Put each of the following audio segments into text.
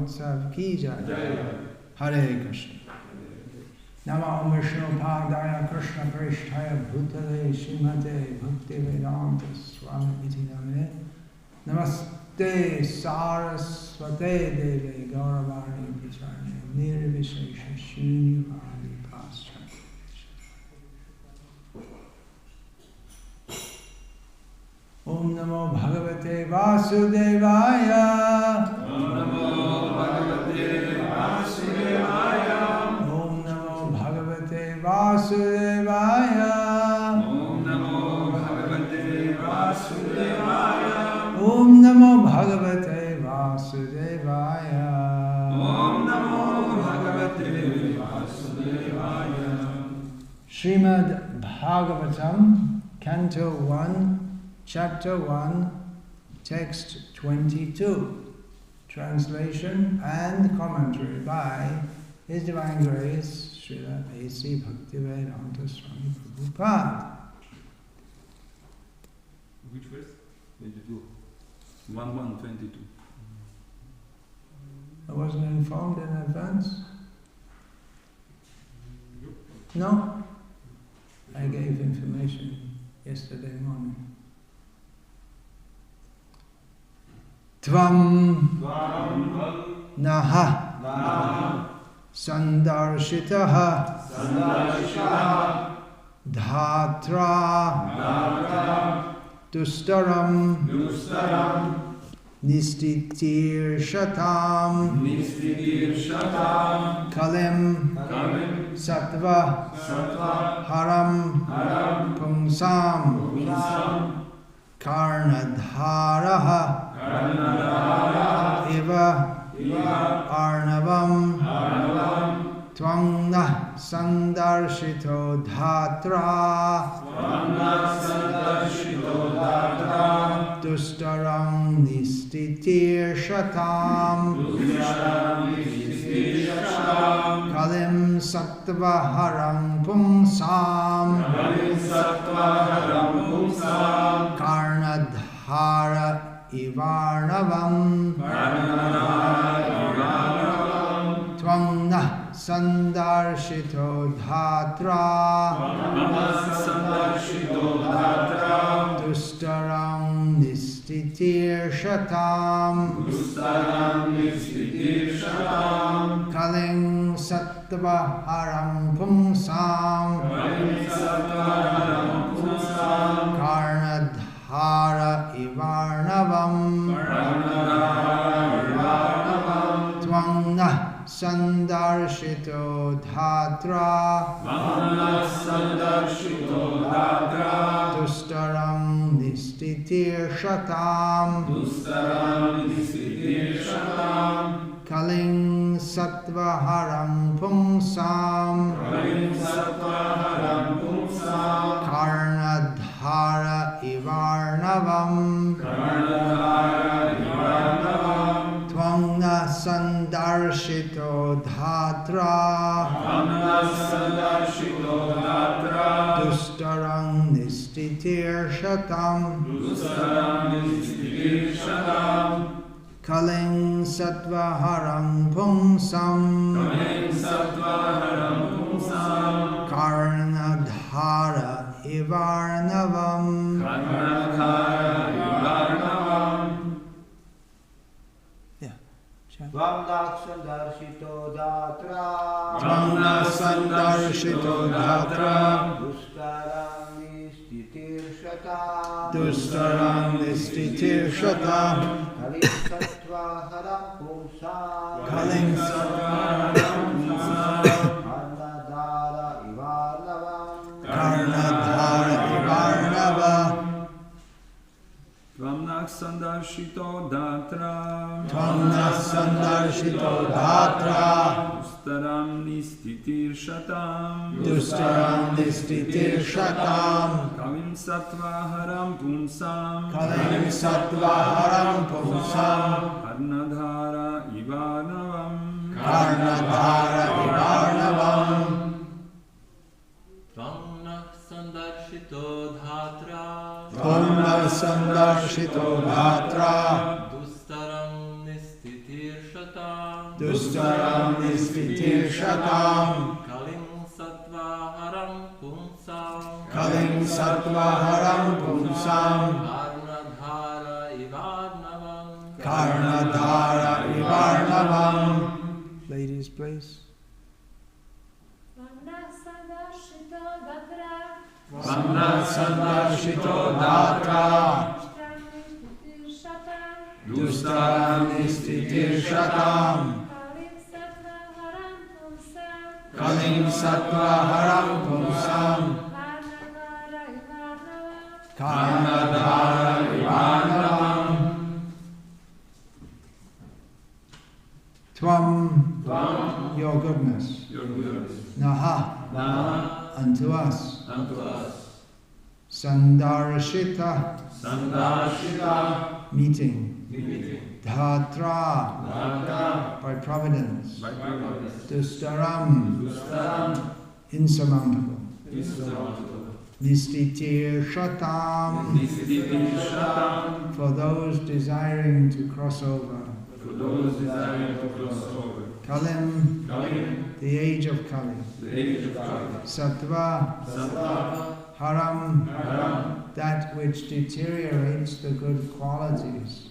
Mahotsav ki jai. Hare Krishna. Namo Vishnu Padaya Krishna Prishtaya Bhutale Srimate Bhakti Vedanta Swami iti Namane. Namaste Saraswate Deve Gauravani Pracharne Nirvishesha Shunyavadi Paschat. Om Namo Bhagavate Vasudevaya. Om Namo Bhagavate Vasudevaya. Om Namo Bhagavate Vasudevaya. Om Namo Bhagavate Vasudevaya. Om Namo Bhagavate Vasudevaya. Om Namo Bhagavate Vasudevaya. Srimad Bhagavatam, Canto 1, Chapter 1, Text 22. Translation and commentary by His Divine Grace, Srila A.C. Bhaktivedanta Swami Prabhupada. Which verse? 22. 1:22. I wasn't informed in advance. No? I gave information yesterday morning. Tvam Naha Sandarshitaha Dhatra Dustaram Nistitir Shatam Kalim Sattva Haram Pungsam Karnadharaha Iva Arnavam Tvangna Sandarshito Dhatra Dustaram Nistitir Shatam Kalim Sattva Haram Pungsam Karnadhara Ivarnavam Tvangna Sandarshito Dhatra Dustaram Nistitir Shatam Kaling Sattva Haram Pungsam Karnadhara Ivarnavam Tvangna Sandarshito Dhatra Dustaram Nistitir Shatam Kaling Sattva Haram Pungsam Karnadhara Ivarnavam Tvangna Sandarshito Dhatra Dustaram Nistitir Shatam Kaling Sattva Haram Pungsam Karnadhara Ivarnavam Tvamna Sandarshito Dhatra Dustaram Nistitir Shatam Kaling Sattva Haram Karnadhara Ivarnava Tvamna Sandarshito Dhatra Dustaram Nistitir Shatam Kalim Sattva Haram Pungsam Karnadhara Ivarnavam Tvamna Sandarshito Dhatra Tvamna Sandarshito Dhatra Dustaram Nistitir shatam Dustaram Nistitir Shatam Kalim Sattvaharam Pumsam Kaling Sattvaharam Pumsam Karnadhara Ivarnavam Karnadhara Ivarnavam. Ladies, please. Vanda Sadarshito Datra Dustaram Nistitir Shatam Kalim Sattvaharam Pumsam Karnadhara Ivarnavam. Tvam, your goodness. Naha, unto us. Sandarshita, meeting. Dhatra, by providence. Dustaram, insurmountable. Nistitir Shatam, for those desiring to cross over. Kalim, the age of Kali. Sattva, haram, that which deteriorates the good qualities.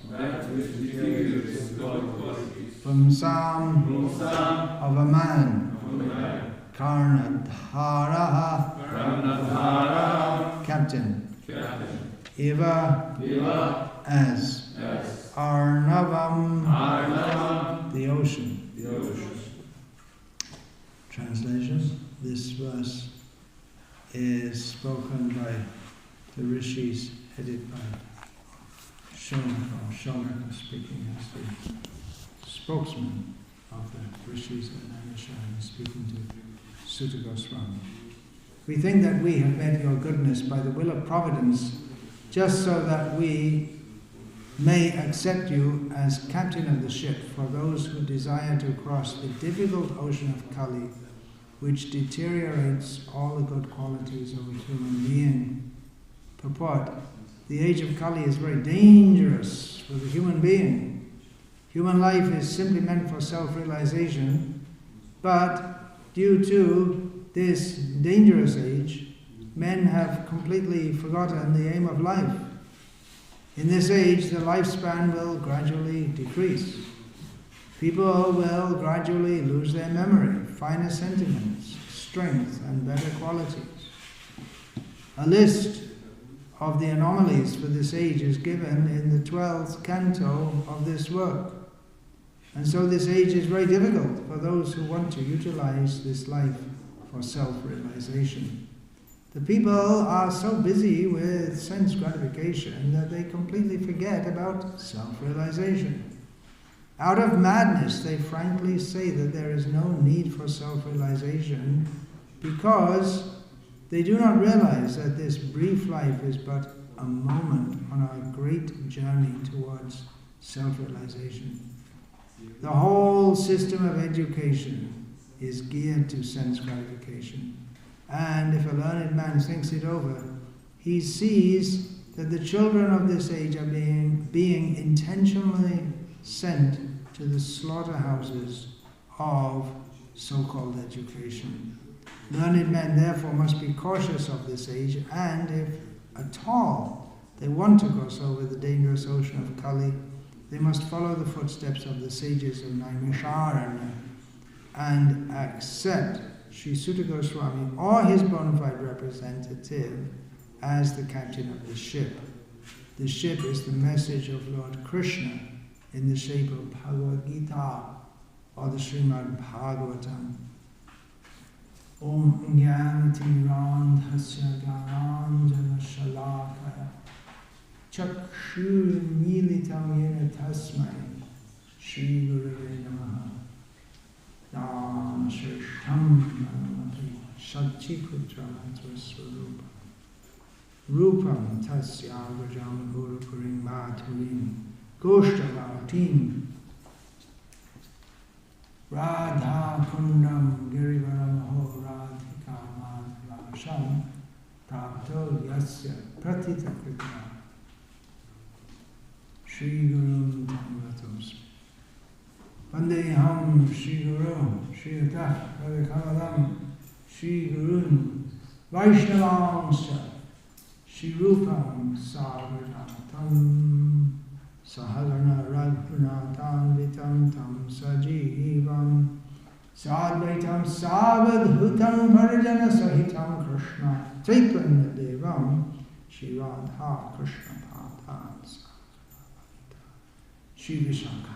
Pumsam, of a man. Karnadhara, captain. Eva, as. Arnavam, the ocean. Translation. This verse is spoken by the rishis, headed by Shaunaka, speaking as the spokesman of the rishis and Naimisharana, speaking to Sutta Goswami. We think that we have met your goodness by the will of providence, just so that we may accept you as captain of the ship for those who desire to cross the difficult ocean of Kali, which deteriorates all the good qualities of a human being. Purport: the age of Kali is very dangerous for the human being. Human life is simply meant for self-realization, but due to this dangerous age, men have completely forgotten the aim of life. In this age, the lifespan will gradually decrease. People will gradually lose their memory, finer sentiments, strength, and better qualities. A list of the anomalies for this age is given in the 12th canto of this work. And so this age is very difficult for those who want to utilize this life for self-realization. The people are so busy with sense gratification that they completely forget about self-realization. Out of madness, they frankly say that there is no need for self-realization because they do not realize that this brief life is but a moment on our great journey towards self-realization. The whole system of education is geared to sense gratification. And if a learned man thinks it over, he sees that the children of this age are being intentionally sent to the slaughterhouses of so-called education. Learned men therefore must be cautious of this age, and if at all they want to cross over the dangerous ocean of Kali, they must follow the footsteps of the sages of Naimisharana and accept Sri Sutta Goswami or his bona fide representative as the captain of the ship. The ship is the message of Lord Krishna in the shape of Bhagavad Gita or the Srimad Bhagavatam. Om Jnanatirandhasya Gyananjana Shalakaya Chakshurmilitam Yena Tasmai Shri Gurave Namaha Dana Shrishtam Nanamati Shachikutra Swarupa Rupam Tasya Vrajam Gurupurim Maturim Goshtavatim Radha Kundam Girivaram Ho Radhika Madhvasham Tapto Yasya Pratita Krita Shri Gurum Tamratos. Vandeham Shri Guru, Shri Atah, Radhakamalam, Shri Gurun, Vaishnavamscha, Shri Rupam Sarvadatam, Saharana Raghunatan Vitam Tam Sajivam, Sadvaitam Savadhutam Parijana Sahitam Krishna, Chaitanya Devam, Shri Radha Krishna Padhan Shri Vishakha.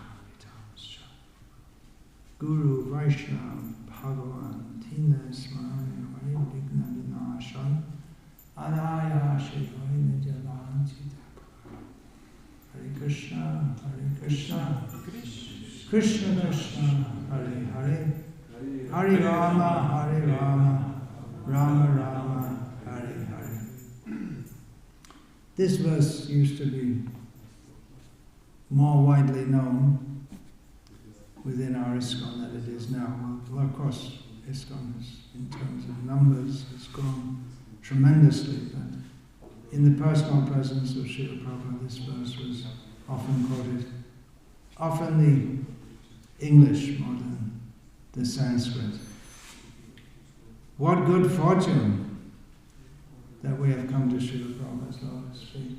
Guru Vaishnava Bhagavan Tina Smani Hari Vigna Vinashan Adaya Shri Hari Nijavan Chita Hare Krishna Krishna Krishna Hare Hare Hare Rama Rama Rama Hare Hare. This verse used to be more widely known within our ISKCON than it is now. Well, of course, ISKCON is, in terms of numbers, has grown tremendously, but in the personal presence of Srila Prabhupada, this verse was often quoted, often the English more than the Sanskrit. What good fortune that we have come to Srila Prabhupada's lotus feet.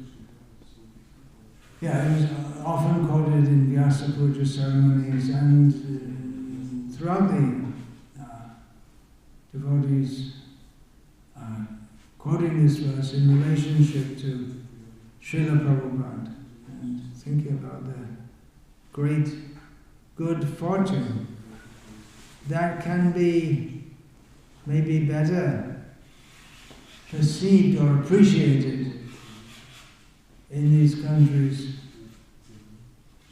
Yeah, it was often quoted in Vyasa-puja ceremonies and throughout the devotees quoting this verse in relationship to Srila Prabhupada and thinking about the great good fortune that can be maybe better perceived or appreciated in these countries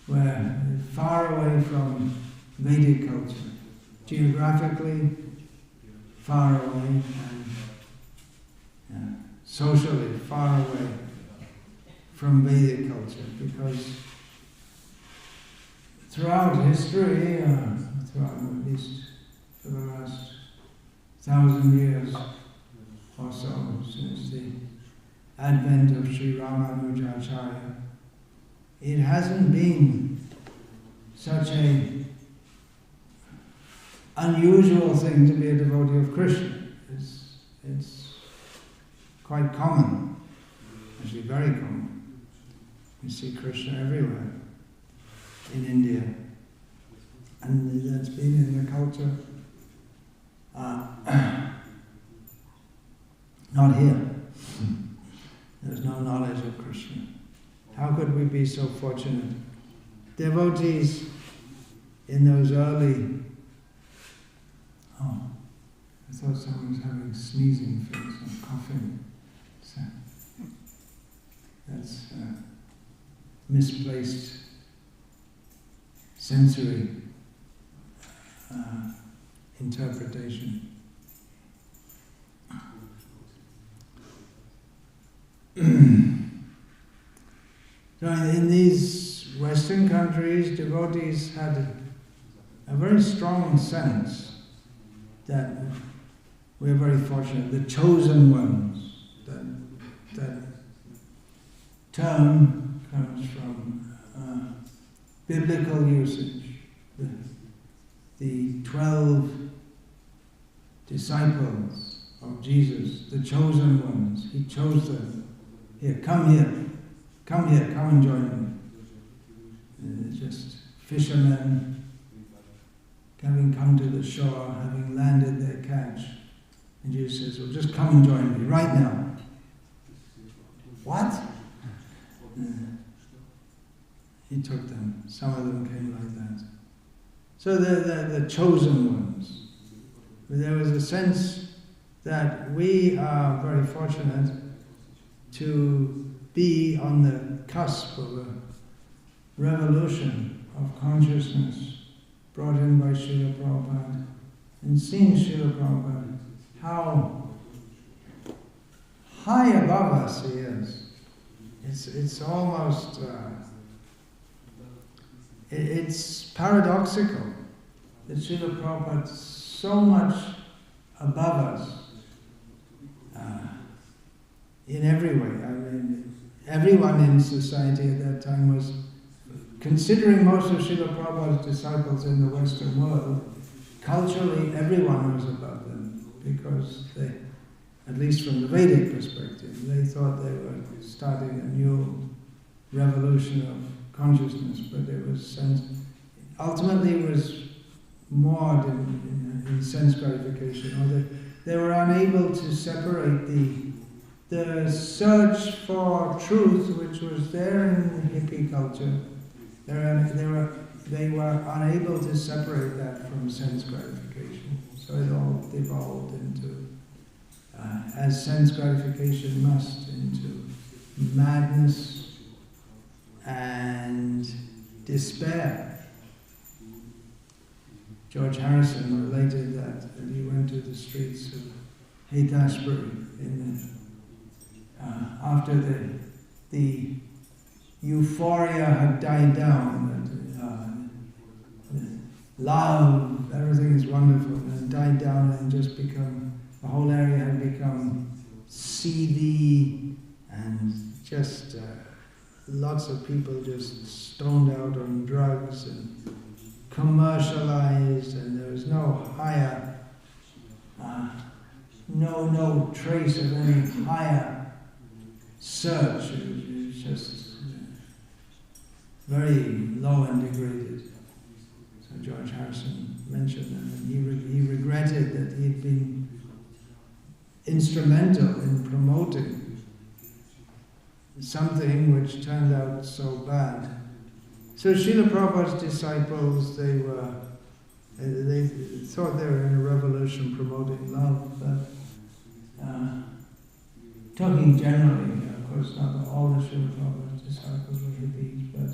where they're far away from Vedic culture, geographically far away and socially far away from Vedic culture, because throughout history, throughout at least for the last 1,000 years or so, since the advent of Sri Ramanujacharya, it hasn't been such an unusual thing to be a devotee of Krishna. It's quite common, actually very common. You see Krishna everywhere in India, and that's been in the culture. Not here. There's no knowledge of Krishna. How could we be so fortunate? Devotees in those early... Oh, I thought someone was having sneezing fits or coughing. So that's misplaced sensory interpretation. So in these Western countries, devotees had a very strong sense that we're very fortunate, the chosen ones. That term comes from biblical usage. The 12 disciples of Jesus, the chosen ones, he chose them. Come and join me. Just fishermen having come to the shore, having landed their catch. And Jesus says, well, just come and join me right now. What? He took them. Some of them came like that. So the chosen ones. There was a sense that we are very fortunate to be on the cusp of a revolution of consciousness brought in by Srila Prabhupada, and seeing Srila Prabhupada, how high above us he is. It's almost, it's paradoxical that Srila Prabhupada is so much above us in every way. I mean, everyone in society at that time was considering most of Srila Prabhupada's disciples in the Western world, culturally everyone was above them, because they, at least from the Vedic perspective, they thought they were starting a new revolution of consciousness, but it was ultimately it was moored in sense gratification, or they were unable to separate the search for truth, which was there in the hippie culture. They were unable to separate that from sense gratification. So it all devolved into, as sense gratification must, into madness and despair. George Harrison related that he went to the streets of Haight-Ashbury after the euphoria had died down, love, everything is wonderful, and died down and just become, the whole area had become seedy and just lots of people just stoned out on drugs and commercialized, and there was no higher, no trace of any higher search. It was just very low and degraded. So George Harrison mentioned that, and he regretted that he had been instrumental in promoting something which turned out so bad. So Srila Prabhupada's disciples, they thought they were in a revolution promoting love, but talking generally, of course not all the Srila Prabhupada's disciples were hippies, but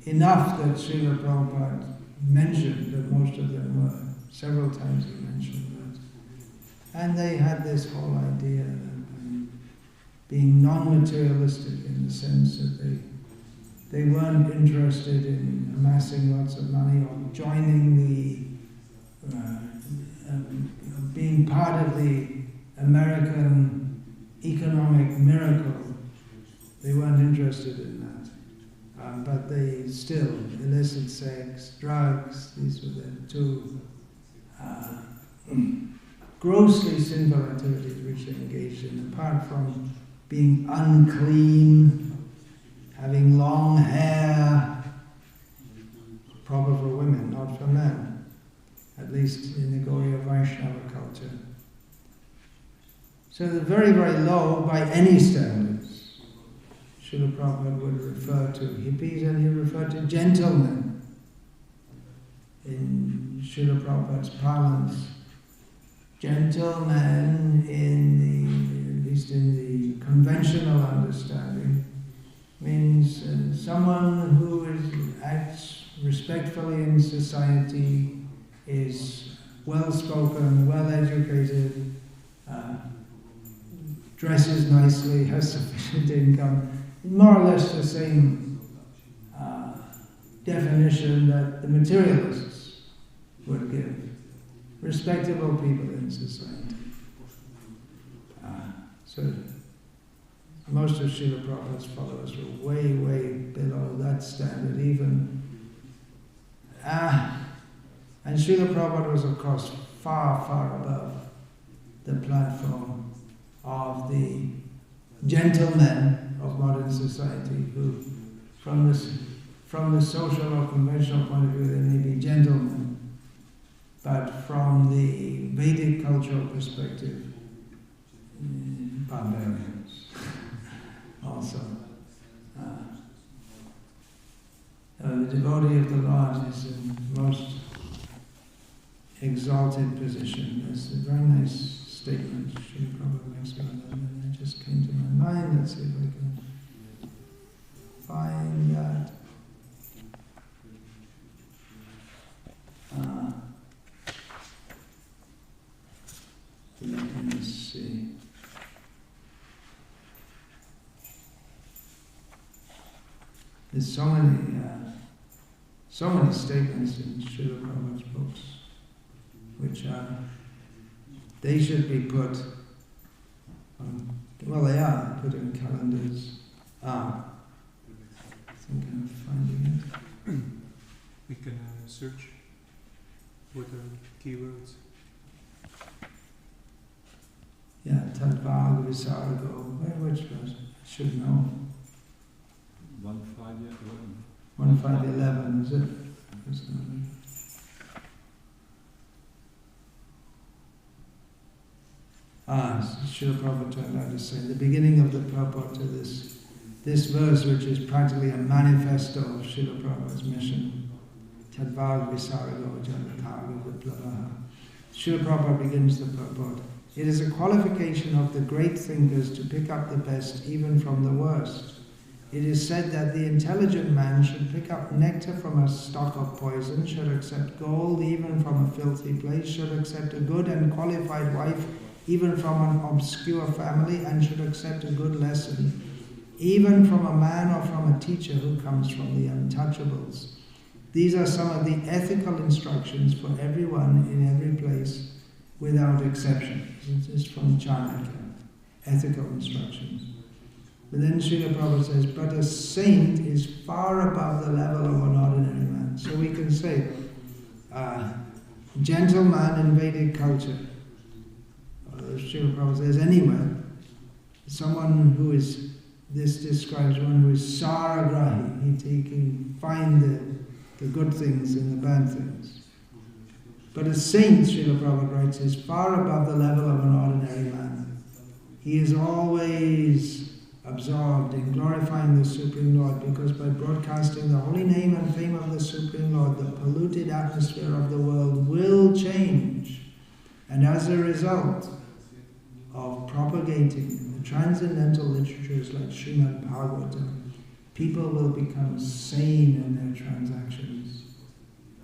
enough that Srila Prabhupada mentioned that most of them were. Several times he mentioned that. And they had this whole idea of being non-materialistic in the sense that they weren't interested in amassing lots of money or joining being part of the American economic miracle. They weren't interested in that. But they still, illicit sex, drugs, these were the two grossly sinful activities which they engaged in, apart from being unclean, having long hair, proper for women, not for men, at least in the Gaudiya Vaishnava culture. So they're very, very low by any standards. Srila Prabhupada would refer to hippies and he referred to gentlemen. In Srila Prabhupada's parlance, gentlemen at least in the conventional understanding, means someone who acts respectfully in society, is well-spoken, well-educated, dresses nicely, has sufficient income. More or less the same definition that the materialists would give. Respectable people in society. So most of Srila Prabhupada's followers were way, way below that standard even. And Srila Prabhupada was, of course, far, far above the platform of the gentlemen of modern society, who, from the social or conventional point of view, they may be gentlemen, but from the Vedic cultural perspective, barbarians also. The devotee of the Lord is in most exalted position. There's a very nice statement Srila Prabhupada makes about that, and it just came to my mind. Let's see if I can find that. Let me see. There's so many statements in Srila Prabhupada's books which they should be put on, well, they are put in calendars. I think I'm finding it. We can search what are keywords. Yeah, Tadvaga Visargo. Which verse? I should know. 1:5:11. 1:5:11, is it? Srila Prabhupada turned out to say, the beginning of the purport to this verse, which is practically a manifesto of Srila Prabhupada's mission, Tadvaga Visargo Janataga Viplavaha. Srila Prabhupada begins the purport. It is a qualification of the great thinkers to pick up the best even from the worst. It is said that the intelligent man should pick up nectar from a stock of poison, should accept gold even from a filthy place, should accept a good and qualified wife even from an obscure family, and should accept a good lesson even from a man or from a teacher who comes from the untouchables. These are some of the ethical instructions for everyone in every place without exception. This is from Chanakya, ethical instructions. But then Srila Prabhupada says, but a saint is far above the level of an ordinary man. So we can say, gentleman in Vedic culture, Srila Prabhupada says anywhere, someone who is, this describes one who is saragrahi, he can find the good things and the bad things. But a saint, Srila Prabhupada writes, is far above the level of an ordinary man. He is always absorbed in glorifying the Supreme Lord, because by broadcasting the holy name and fame of the Supreme Lord, the polluted atmosphere of the world will change. And as a result of propagating the transcendental literatures like Srimad Bhagavatam, people will become sane in their transactions.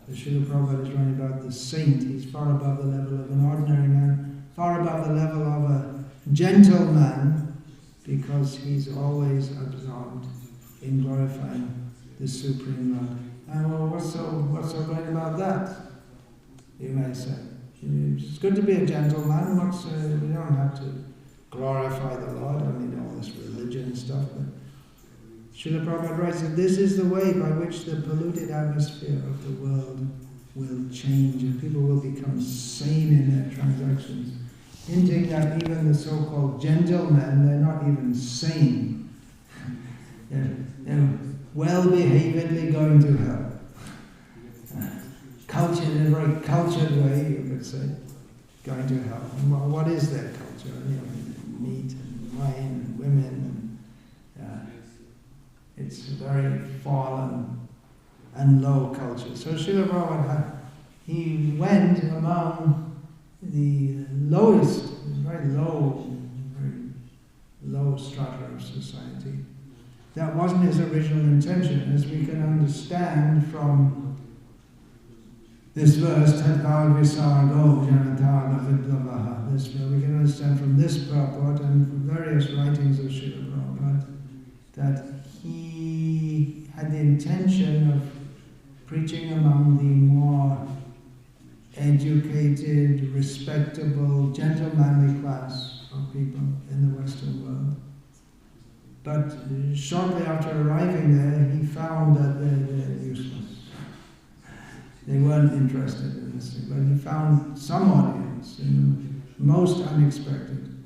The Srila Prabhupada is writing about the saint. He's far above the level of an ordinary man, far above the level of a gentleman, because he's always absorbed in glorifying the Supreme Lord. And well, what's so great about that? You may say. It's good to be a gentleman. We don't have to glorify the Lord. I mean, all this religion stuff. But Srila Prabhupada writes that this is the way by which the polluted atmosphere of the world will change, and people will become sane in their transactions. Hinting that even the so-called gentlemen, they're not even sane. They're well-behavedly going to hell. Cultured in a very cultured way, you could say, going to hell. And what is their culture? Meat and wine and women. It's a very fallen and low culture. So Srila Prabhupada, he went among the lowest, very low strata of society. That wasn't his original intention, as we can understand from this verse, Tadvaga Visargo Janataga Viplavaha. This we can understand from this purport and from various writings of Srila Prabhupada that he had the intention of preaching among the more educated, respectable, gentlemanly class of people in the Western world. But shortly after arriving there, he found that they're useless. They weren't interested in this thing, but he found some audience, most unexpected.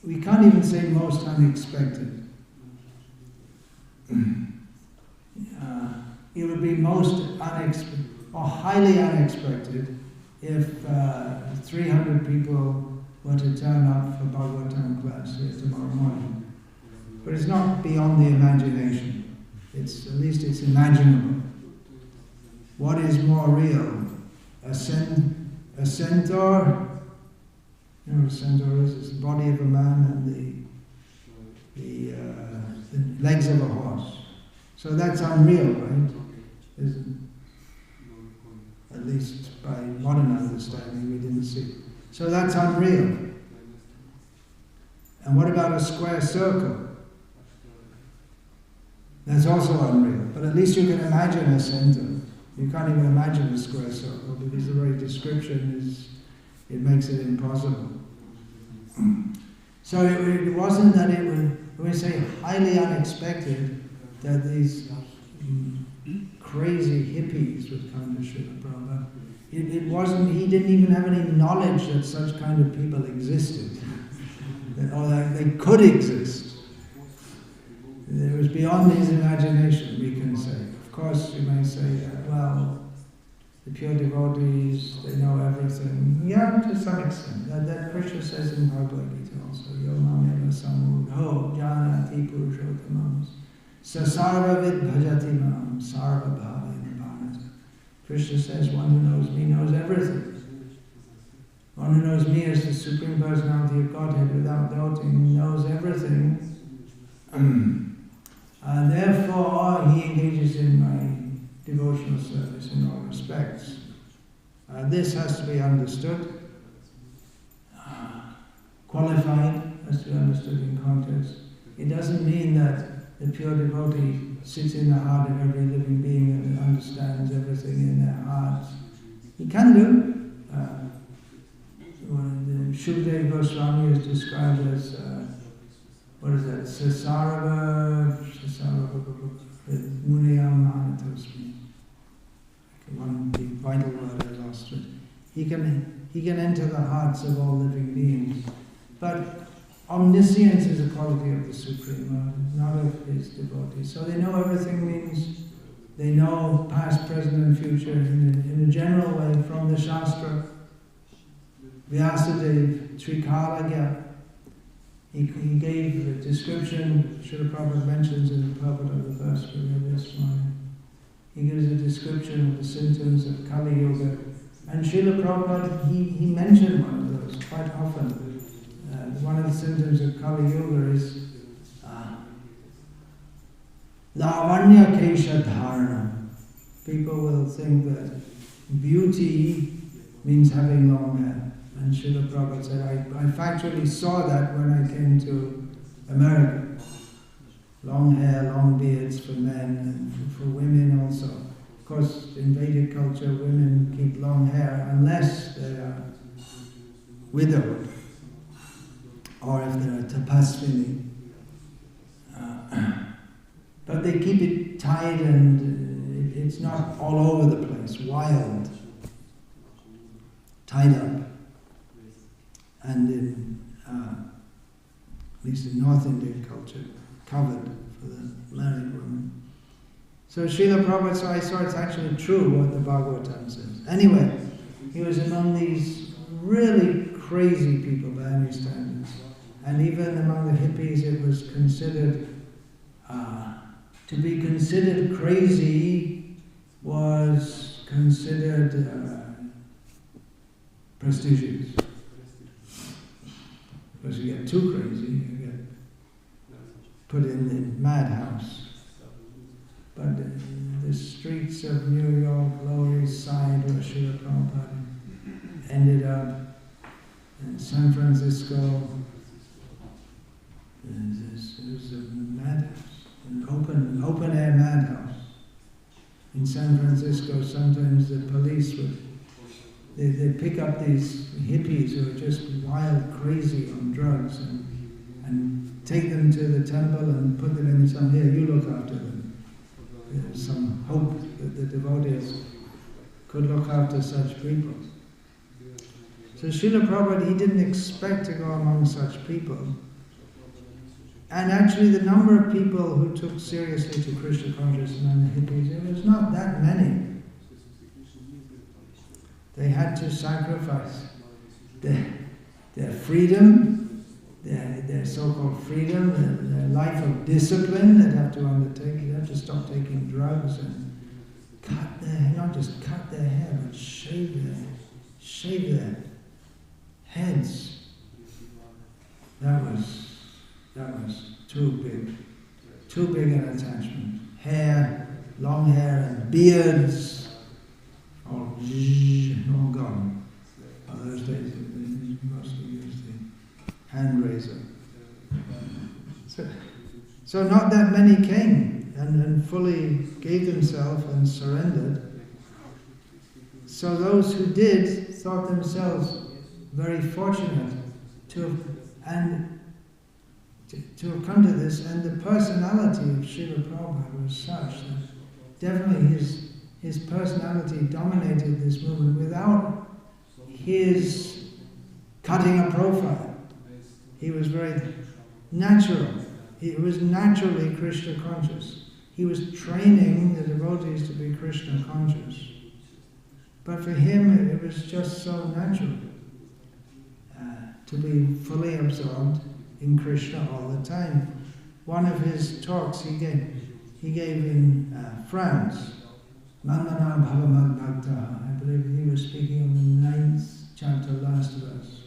We can't even say most unexpected. It would be most unexpected, or highly unexpected, if 300 people were to turn up for Bhagavatam class here tomorrow morning. But it's not beyond the imagination. At least it's imaginable. What is more real? A centaur? You know what a centaur is? It's the body of a man and the legs of a horse. So that's unreal, right? At least by modern understanding, we didn't see. So that's unreal. And what about a square circle? That's also unreal. But at least you can imagine a center. You can't even imagine a square circle, because the very description it makes it impossible. So it wasn't that when we say highly unexpected, that these crazy hippies would come to Srila Prabhupada. It wasn't, he didn't even have any knowledge that such kind of people existed, or that they could exist. It was beyond his imagination, we can say. Of course, you may say, well, the pure devotees, they know everything. Yeah, to some extent. That Krishna says in Bhagavad Gita also, Yo mameva samudho janati purushottamam sasarvavid bhajati mam sarva bhavena bharata. Krishna says, one who knows me knows everything. One who knows me as the Supreme Personality of Godhead without doubting knows everything. Therefore, he engages in my devotional service in all respects. This has to be understood. Qualified has to be understood in context. It doesn't mean that the pure devotee sits in the heart of every living being and understands everything in their hearts. He can do. Shukdev Goswami is described as what is that? Sasarava Muniyam Manatosmi. One big vital word I lost it. He can enter the hearts of all living beings. But omniscience is a quality of the Supreme Lord, not of his devotees. So they know everything means they know past, present and future in a general way from the Shastra. Vyasa-dev, Trikalagya. He gave a description, Srila Prabhupada mentions in the Prabhupada, the verse we read this morning. He gives a description of the symptoms of Kali Yuga. And Srila Prabhupada, he mentioned one of those quite often. One of the symptoms of Kali Yuga is Lavanya Kesha Dharana. People will think that beauty means having long hair. And Srila Prabhupada said, I factually saw that when I came to America. Long hair, long beards for men and for women also. Of course, in Vedic culture, women keep long hair unless they are widowed or if they're a tapasvini. But they keep it tied and it's not all over the place, wild, tied up. And in, at least in North Indian culture, covered for the married woman. So Srila Prabhupada, so I saw it's actually true what the Bhagavatam says. Anyway, he was among these really crazy people by any standards. And even among the hippies it was considered, to be considered crazy was considered prestigious. Because you get too crazy, you get put in the madhouse. But the streets of New York, Lower East Side, where Srila Prabhupada ended up, in San Francisco, it was a madhouse, an open-air madhouse. In San Francisco, sometimes the police would They pick up these hippies who are just wild, crazy on drugs and take them to the temple and put them in some, here, you look after them. There's some hope that the devotees could look after such people. So Srila Prabhupada, he didn't expect to go among such people. And actually the number of people who took seriously to Krishna consciousness among the hippies, it was not that many. They had to sacrifice their freedom, their so-called freedom, their life of discipline they'd have to undertake. They'd have to stop taking drugs and cut their hair, not just cut their hair, but shave their heads. That was too big an attachment. Hair, long hair and beards, all gone. Those days they mostly used the hand razor. So not that many came and fully gave themselves and surrendered. So those who did thought themselves very fortunate to have come to this, and the personality of Srila Prabhupada was such that definitely his his personality dominated this movement without his cutting a profile. He was very natural. He was naturally Krishna conscious. He was training the devotees to be Krishna conscious. But for him, it was just so natural to be fully absorbed in Krishna all the time. One of his talks he gave in France, Mandana Bhavamad Bhakta. I believe he was speaking on the 9th chapter, last verse.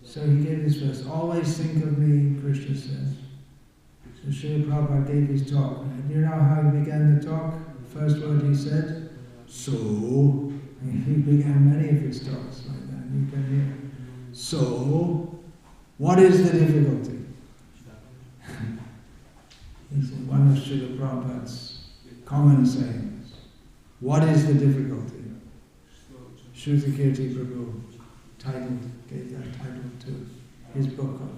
So he gave this verse, always think of me, Krishna says. So Srila Prabhupada gave his talk. And you know how he began the talk? The first word he said, so. And he began many of his talks like that. You can hear. So, what is the difficulty? He said, one of Srila Prabhupada's common sayings. What is the difficulty? Shrutikirti Prabhu gave that title to his book of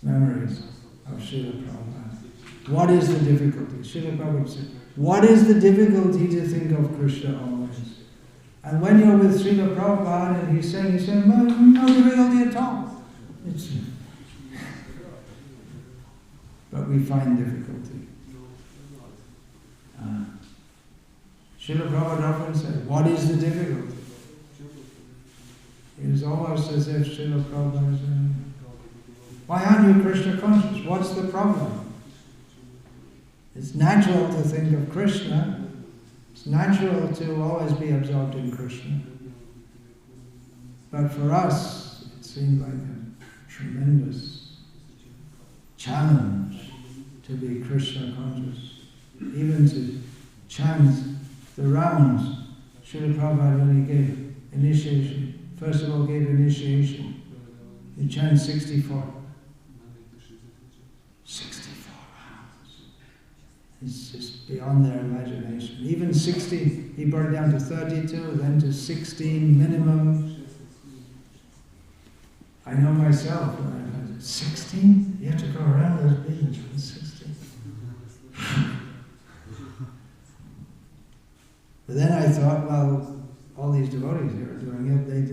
memories of Srila Prabhupada. What is the difficulty? Srila Prabhupada said, what is the difficulty to think of Krishna always? And when you're with Srila Prabhupada and he's saying, no difficulty at all. But we find difficulty. Srila Prabhupada often said, what is the difficulty? It was almost as if Srila Prabhupada was saying, why aren't you Krishna conscious? What's the problem? It's natural to think of Krishna. It's natural to always be absorbed in Krishna. But for us, it seemed like a tremendous challenge to be Krishna conscious. Even to chant the rounds. Srila Prabhupada, when he gave initiation, first of all gave initiation, he chanted 64. 64 rounds. It's just beyond their imagination. Even 16, he brought it down to 32, then to 16 minimum. I know myself, when I was 16, you have to go around those business. 16. But then I thought, well, all these devotees who are doing it, they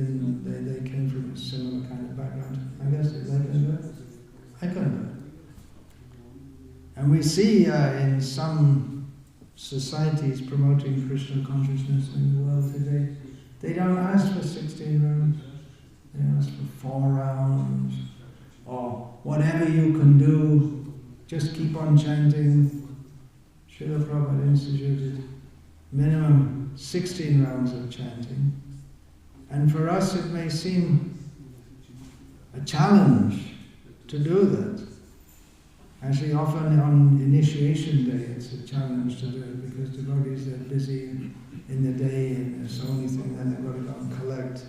came from a similar kind of background. I guess they can do it. I couldn't do it. And we see in some societies promoting Krishna consciousness in the world today, they don't ask for 16 rounds. They ask for 4 rounds, or whatever you can do, just keep on chanting. Srila Prabhupada instituted minimum 16 rounds of chanting. And for us it may seem a challenge to do that. Actually, often on initiation day it's a challenge to do it because devotees are busy in the day and there's so many things, then they've got to go and collect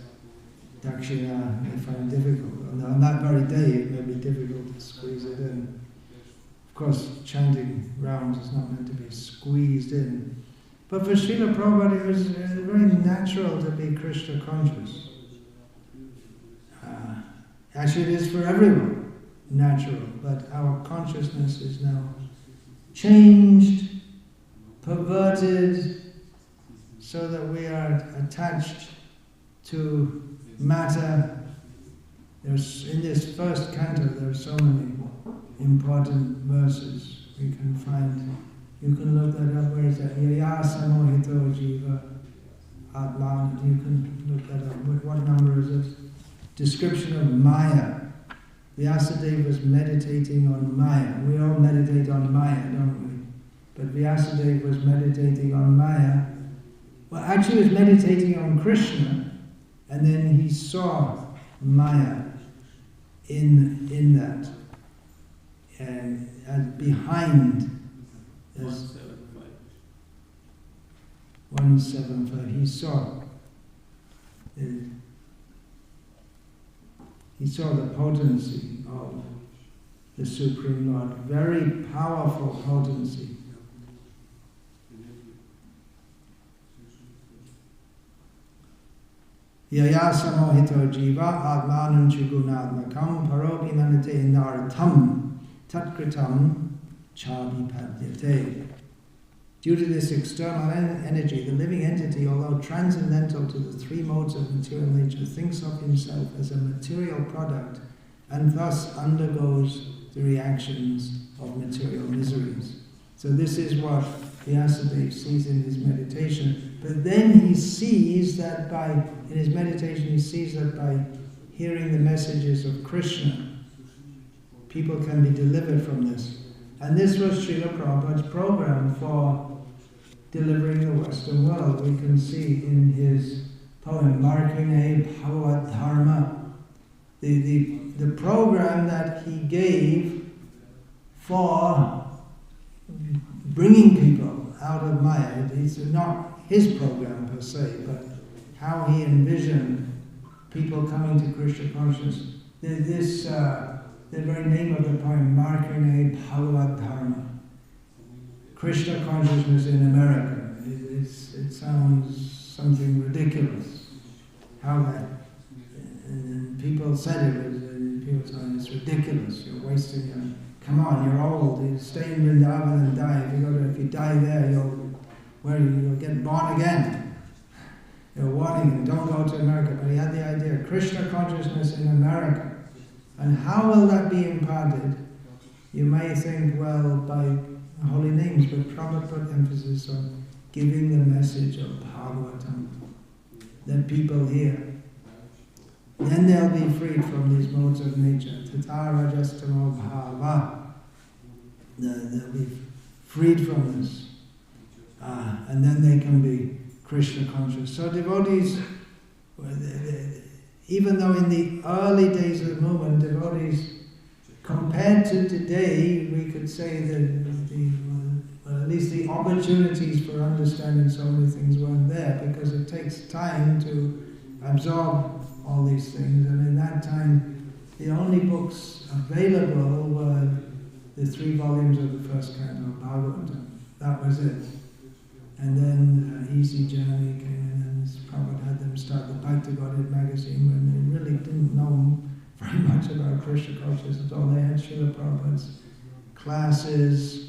dakshina, they find it difficult. And on that very day it may be difficult to squeeze it in. Of course, chanting rounds is not meant to be squeezed in. But for Srila Prabhupada, it was very natural to be Krishna conscious. Actually, it is for everyone natural, but our consciousness is now changed, perverted, so that we are attached to matter. There's, in this first canto, there are so many important verses we can find. You can look that up. Where is that? Vyasa-puja jiva atman. You can look that up. What number is it? Description of Maya. Vyasadeva was meditating on Maya. We all meditate on Maya, don't we? But Vyasadeva was meditating on Maya. Well, actually he was meditating on Krishna, and then he saw Maya in that. And behind 175. He saw the potency of the Supreme Lord, very powerful potency. Vyasa-mohito jiva atmanam chigunatmakam paropi manate nartam tatkritam chavipadyate. Due to this external energy, the living entity, although transcendental to the three modes of material nature, thinks of himself as a material product and thus undergoes the reactions of material miseries. So this is what Vyasa sees in his meditation. But then he sees that in his meditation, he sees that by hearing the messages of Krishna, people can be delivered from this. And this was Srila Prabhupada's program for delivering the Western world. We can see in his poem, Markine Bhagavad Dharma, the program that he gave for bringing people out of Maya. It's not his program per se, but how he envisioned people coming to Krishna consciousness. The very name of the poem, Markine Bhagavad Dharma, Krishna consciousness in America. It sounds something ridiculous. How that, and people said it was, people said it's ridiculous. You're wasting your. Come on, you're old. You stay in Vrindavan and die. If you die there, you'll get born again. You're warning him, don't go to America. But he had the idea, Krishna consciousness in America. And how will that be imparted? You may think, well, by holy names, but Prabhupada put emphasis on giving the message of Bhagavatam that people hear. Then they'll be freed from these modes of nature. Tata rajastamo bhava. They'll be freed from this. And then they can be Krishna conscious. So devotees, even though in the early days of the movement, devotees, compared to today, we could say that at least the opportunities for understanding so many things weren't there, because it takes time to absorb all these things. And in that time, the only books available were the 3 volumes of the first canto of Bhagavatam. That was it. And then Easy Journey came in, and Prabhupada had them start the Bhakti Godhead magazine, when they really didn't know very much about Krishna consciousness at all. They had Srila Prabhupada's classes.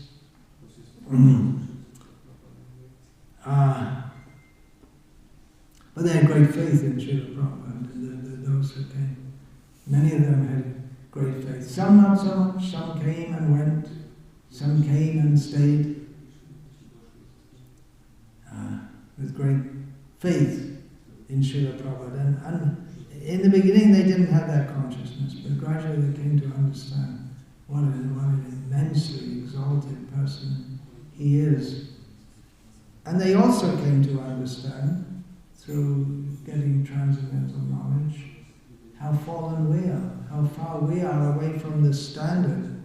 But they had great faith in Srila Prabhupada, those who came. Many of them had great faith. Some not so much. Some came and went. Some came and stayed. With great faith in Srila Prabhupada. And in the beginning they didn't have that consciousness, but gradually they came to understand what an immensely exalted person he is. And they also came to understand, through getting transcendental knowledge, how fallen we are, how far we are away from the standard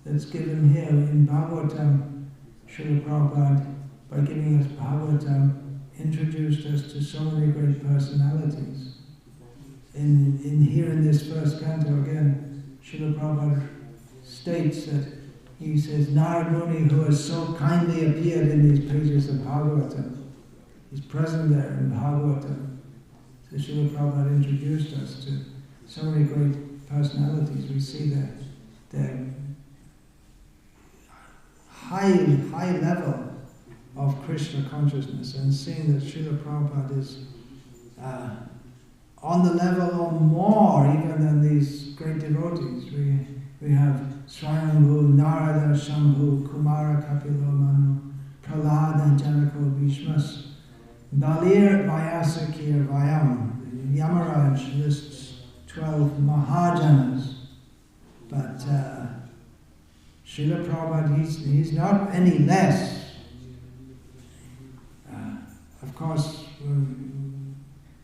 that's given here in Bhagavatam. Srila Prabhupada, by giving us Bhagavatam, introduced us to so many great personalities. Here in this first canto again, Srila Prabhupada states that he says, Narad Muni, who has so kindly appeared in these pages of Bhagavatam, is present there in Bhagavatam. So Srila Prabhupada introduced us to so many great personalities. We see their high level of Krishna consciousness, and seeing that Srila Prabhupada is on the level or more even than these great devotees. We have Swayambhu, Narada, Shambhu, Kumara, Kapilo, Manu, Prahlada, Janako, Bhishmas, Balir, Vyasa, Kir, Vyam. Yamaraj lists 12 Mahajanas, but Srila Prabhupada, he's not any less. Of course,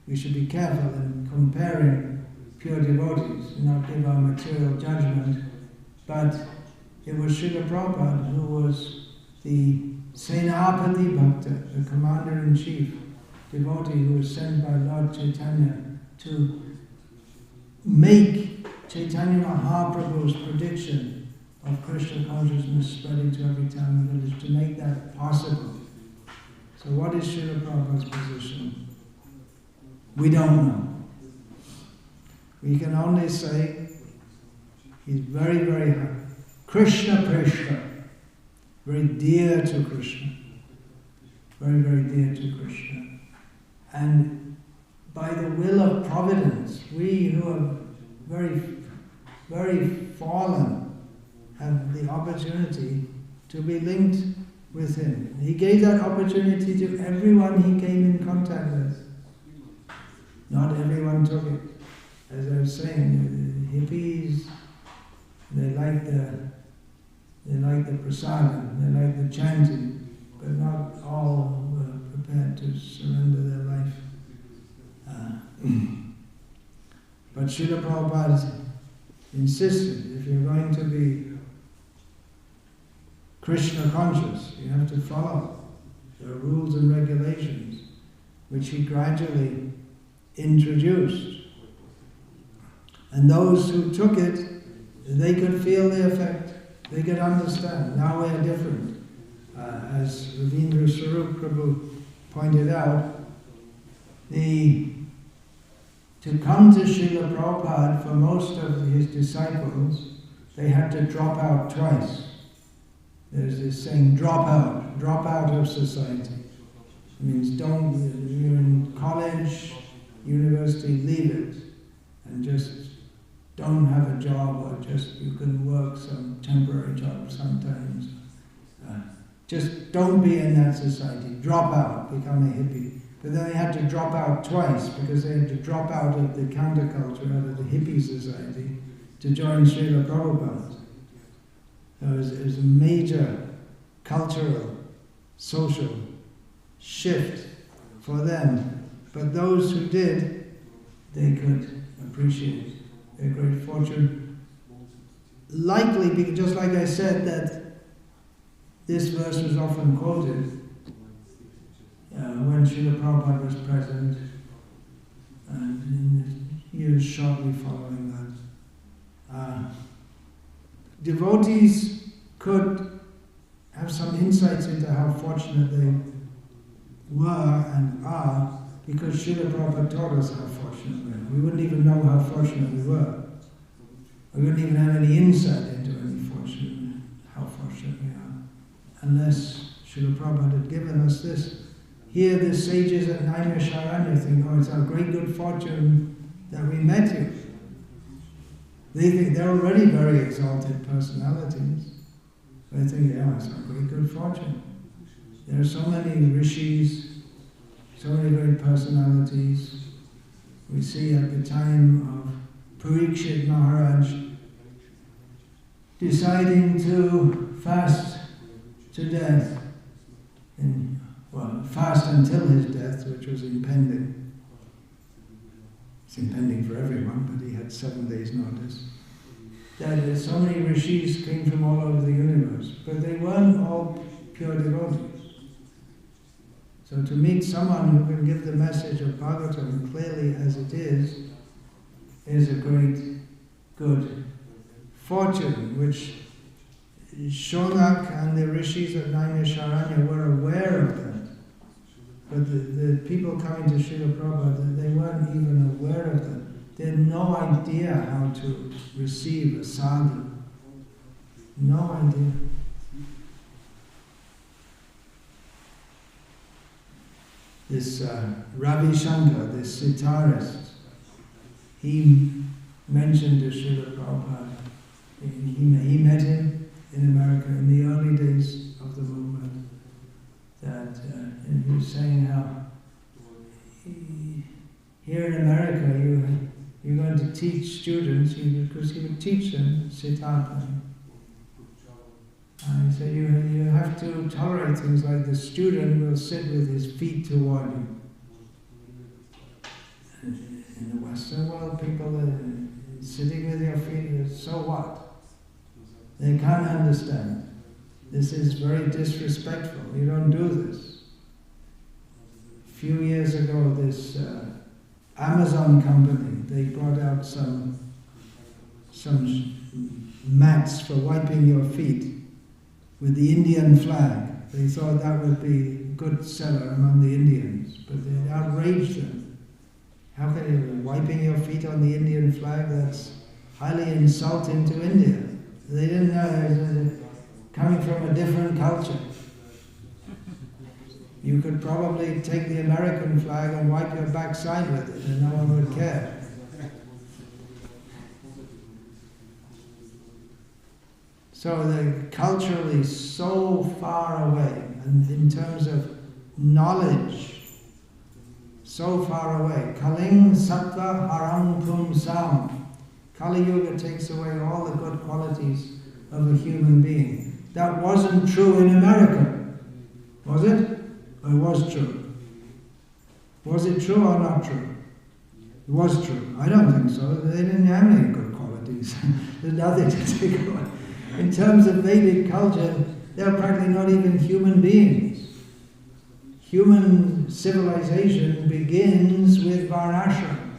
we should be careful in comparing pure devotees, not give our material judgment, but it was Srila Prabhupada who was the Senapati Bhakta, the commander-in-chief devotee who was sent by Lord Chaitanya to make Chaitanya Mahaprabhu's prediction of Krishna consciousness spreading to every town and village, to make that possible. So what is Srila Prabhupada's position? We don't know. We can only say he's very, very high. Krishna Prishna, very dear to Krishna. very, very dear to Krishna. And by the will of providence, we who are very, very fallen have the opportunity to be linked with him. He gave that opportunity to everyone he came in contact with. Not everyone took it. As I was saying, the hippies, they like the prasadam, they like the chanting, but not all were prepared to surrender their life. But Srila Prabhupada insisted, if you're going to be Krishna conscious, you have to follow the rules and regulations, which he gradually introduced. And those who took it, they could feel the effect, they could understand. Now we're different. As Ravindra Swarup Prabhu pointed out, to come to Srila Prabhupada, for most of his disciples, they had to drop out twice. There's this saying, drop out of society. It means you're in college, university, leave it, and just don't have a job, or just you can work some temporary job sometimes. Just don't be in that society. Drop out, become a hippie. But then they had to drop out twice, because they had to drop out of the counterculture, out of the hippie society, to join Srila Prabhupada. So it was a major cultural, social shift for them. But those who did, they could appreciate their great fortune. Likely, just like I said, that this verse was often quoted when Srila Prabhupada was present, and in the years shortly following that. Devotees could have some insights into how fortunate they were and are, because Srila Prabhupada taught us how fortunate we are. We wouldn't even know how fortunate we were. We wouldn't even have any insight into how fortunate we are, unless Srila Prabhupada had given us this. Here the sages at Naimisharanya think, oh, it's our great good fortune that we met you. They think they're already very exalted personalities. They think, yeah, it's our great good fortune. There are so many rishis, so many great personalities. We see at the time of Parikshit Maharaj deciding to fast to death, fast until his death, which was impending. It's impending for everyone, but he had 7 days' notice. That so many rishis came from all over the universe, but they weren't all pure devotees. So to meet someone who can give the message of Bhagavatam clearly as it is a great good fortune, which Shonak and the rishis at Naimisharanya were aware of that. But the people coming to Srila Prabhupada, they weren't even aware of that. They had no idea how to receive a sadhu. No idea. This Ravi Shankar, this sitarist, he mentioned to Srila Prabhupada, he met him in America in the early days of the movement, that and he was saying how here in America you're going to teach students, because he would teach them Siddhartha. And he said you have to tolerate things like the student will sit with his feet toward you. In the Western world, people are sitting with their feet, so what? They can't understand. This is very disrespectful. You don't do this. A few years ago, this Amazon company, they brought out some mats for wiping your feet with the Indian flag. They thought that would be a good seller among the Indians, but they outraged them. How can you be wiping your feet on the Indian flag? That's highly insulting to India. They didn't know they were coming from a different culture. You could probably take the American flag and wipe your backside with it and no one would care. So they're culturally so far away, and in terms of knowledge, so far away. Kaling sattva haram pumsam. Kali Yuga takes away all the good qualities of a human being. That wasn't true in America, was it? Or it was true? Was it true or not true? It was true. I don't think so. They didn't have any good qualities. There's nothing to take away. In terms of Vedic culture, they're practically not even human beings. Human civilization begins with Varnashram,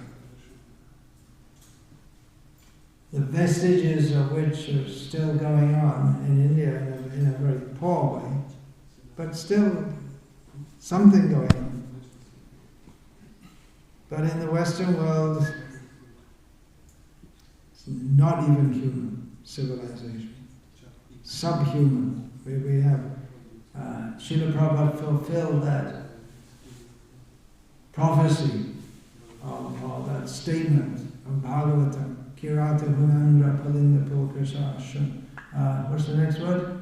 the vestiges of which are still going on in India in a very poor way, but still something going on. But in the Western world, it's not even human civilization. Subhuman. We have Srila Prabhupada fulfilled that prophecy or that statement of Bhagavatam. Kirata Hunandra Palinda Pulkasha. What's the next word?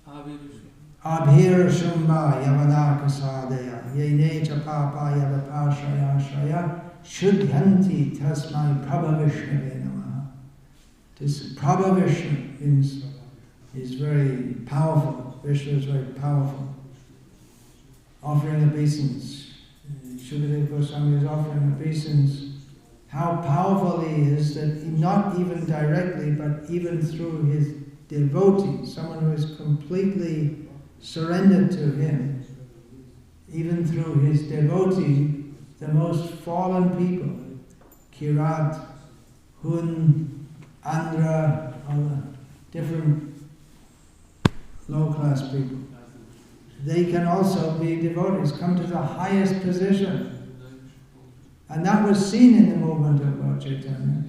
Abhira Shumba Yavadaka Sadaya Yenecha Papa Yavapashaya Shaya Shudhanti Tasmai Prabhavishna Namaha. This Prabhavishna is very powerful. Vishnu is very powerful. Offering obeisance. Shukadeva Goswami is offering obeisance. How powerful he is that he, not even directly, but even through his devotee, someone who is completely surrendered to him, even through his devotee, the most fallen people, Kirat, Hun, Andhra, all the different low-class people. They can also be devotees, come to the highest position. And that was seen in the movement of Lord Chaitanya.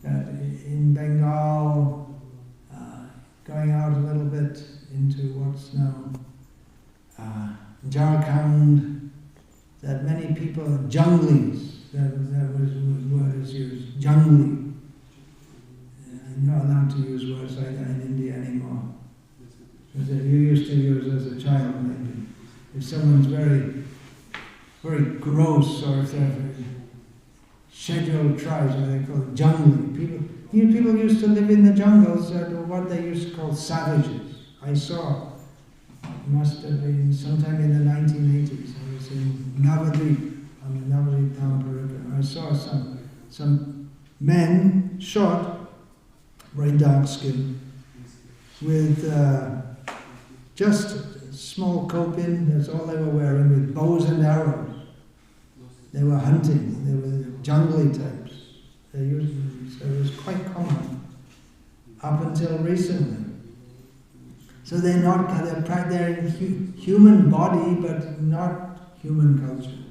That in Bengal, going out a little bit into what's now Jharkhand, that many people, junglis, that was word is used, jungli. I'm not allowed to use words like that in India anymore. As you used to use as a child, maybe. If someone's very, very gross, or if they're scheduled tribes, what they call it, jungli. People used to live in the jungles, what they used to call savages. I saw, it must have been sometime in the 1980s. I was in Navadvip, on the Navadvip Tampa River. I saw some men, short, very dark skin, with just a small kopin, that's all they were wearing, with bows and arrows. They were hunting, they were jungly types. So it was quite common up until recently. So they're in human body, but not human culture.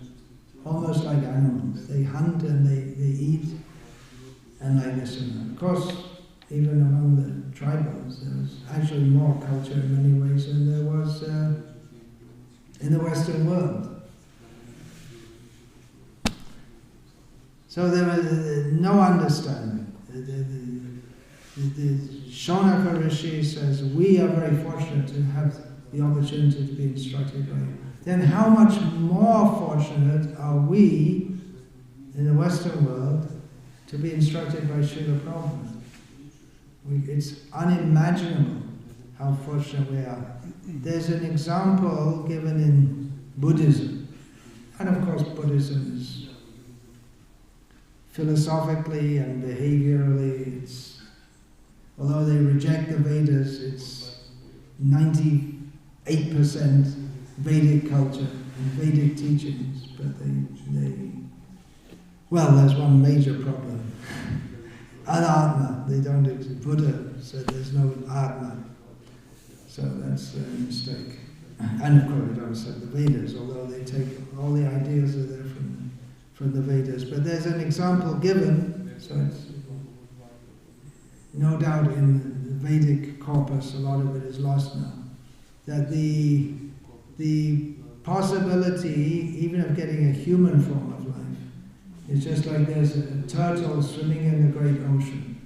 Almost like animals. They hunt and they eat and like this and that. Of course, even among the tribals, there was actually more culture in many ways than there was in the Western world. So there was no understanding. The Shaunaka Rishi says, we are very fortunate to have the opportunity to be instructed by you. Then how much more fortunate are we in the Western world to be instructed by Srila Prabhupada? It's unimaginable how fortunate we are. There's an example given in Buddhism. And of course Buddhism is philosophically and behaviorally, although they reject the Vedas, it's 98% Vedic culture and Vedic teachings, but there's one major problem. Anatma, they don't exist. Buddha said there's no Atma. So that's a mistake. And of course they don't accept the Vedas, although they take all the ideas are there from the Vedas. But there's an example given, so it's no doubt in the Vedic corpus, a lot of it is lost now, that the the possibility even of getting a human form of life is just like there's a turtle swimming in the great ocean.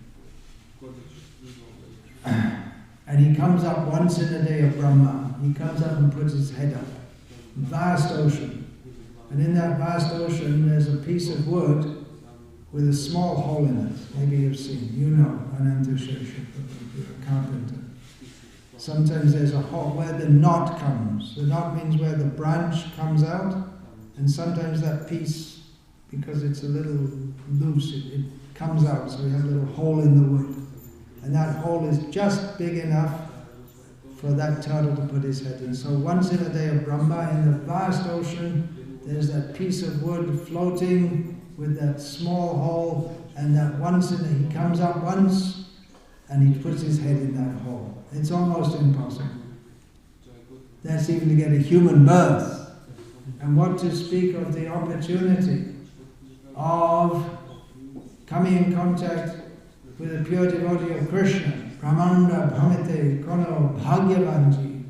And he comes up once in a day of Brahma. He comes up and puts his head up. Vast ocean. And in that vast ocean there's a piece of wood with a small hole in it. Maybe you've seen. You know, Ananta Shesha, you're a carpenter. Sometimes there's a hole where the knot comes. The knot means where the branch comes out. And sometimes that piece, because it's a little loose, it comes out. So you have a little hole in the wood. And that hole is just big enough for that turtle to put his head in. So once in a day of Brahma, in the vast ocean, there's that piece of wood floating with that small hole, and that once he comes up once, and he puts his head in that hole. It's almost impossible. That's even to get a human birth. And what to speak of the opportunity of coming in contact with a pure devotee of Krishna, Brahmanda Bhamite Kono Bhagyavanji,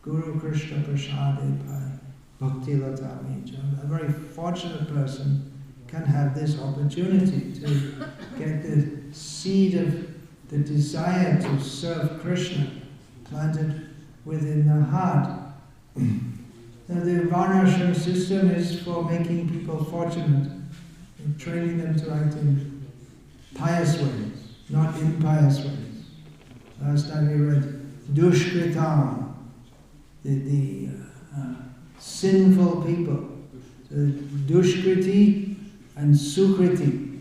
Guru Krishna Prasade Pai, Bhakti Lata Mija. A very fortunate person can have this opportunity to get the seed of the desire to serve Krishna planted within the heart. Now the Varnashram system is for making people fortunate, and training them to act in pious ways, not impious ways. Last time we read Dushkritam, the sinful people. So Dushkriti and Sukriti.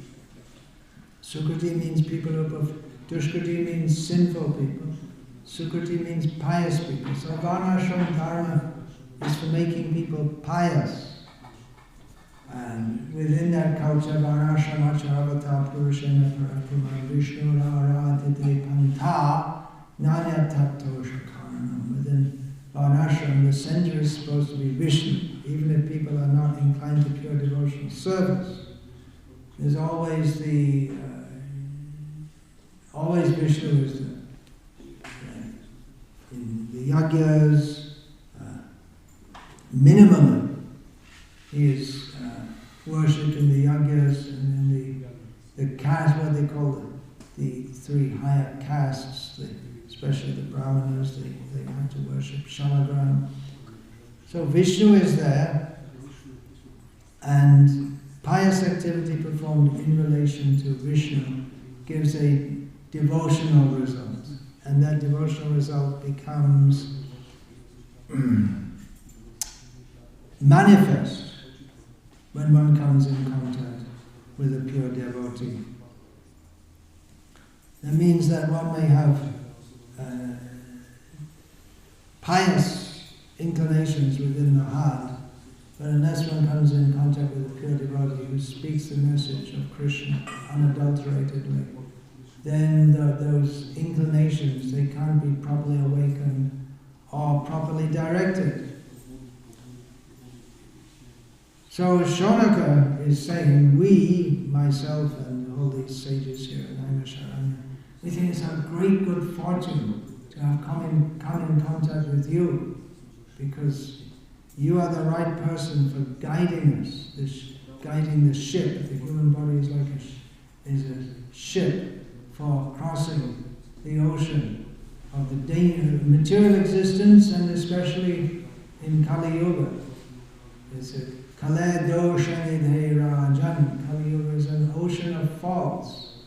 Sukriti means people of Dushkriti means sinful people. Sukriti means pious people. So Varnashram Dharma is for making people pious. And within that culture, Varnashram Acharavata Purushena Parakrama Vishnu Aradite Pantha Nanya Tattva Shakaranam. Within Varnashram, the center is supposed to be Vishnu, even if people are not inclined to pure devotional service. There's always always Vishnu is there. In the yagyas, minimally, he is worshipped in the yagyas and in the caste, what they call the three higher castes, especially the Brahmanas, they have to worship Shalagram. So Vishnu is there, and pious activity performed in relation to Vishnu gives a devotional result. And that devotional result becomes manifest when one comes in contact with a pure devotee. That means that one may have pious inclinations within the heart, but unless one comes in contact with a pure devotee who speaks the message of Krishna unadulteratedly, then those inclinations, they can't be properly awakened or properly directed. So Shonaka is saying, we, myself and all these sages here in Naimisharanya, we think it's a great good fortune to have come in contact with you, because you are the right person for guiding us, guiding the ship. The human body is like a ship for crossing the ocean of the danger of material existence, and especially in Kali Yuga. It's a Kale Doshanidhe Rajan. Kali Yuga is an ocean of faults.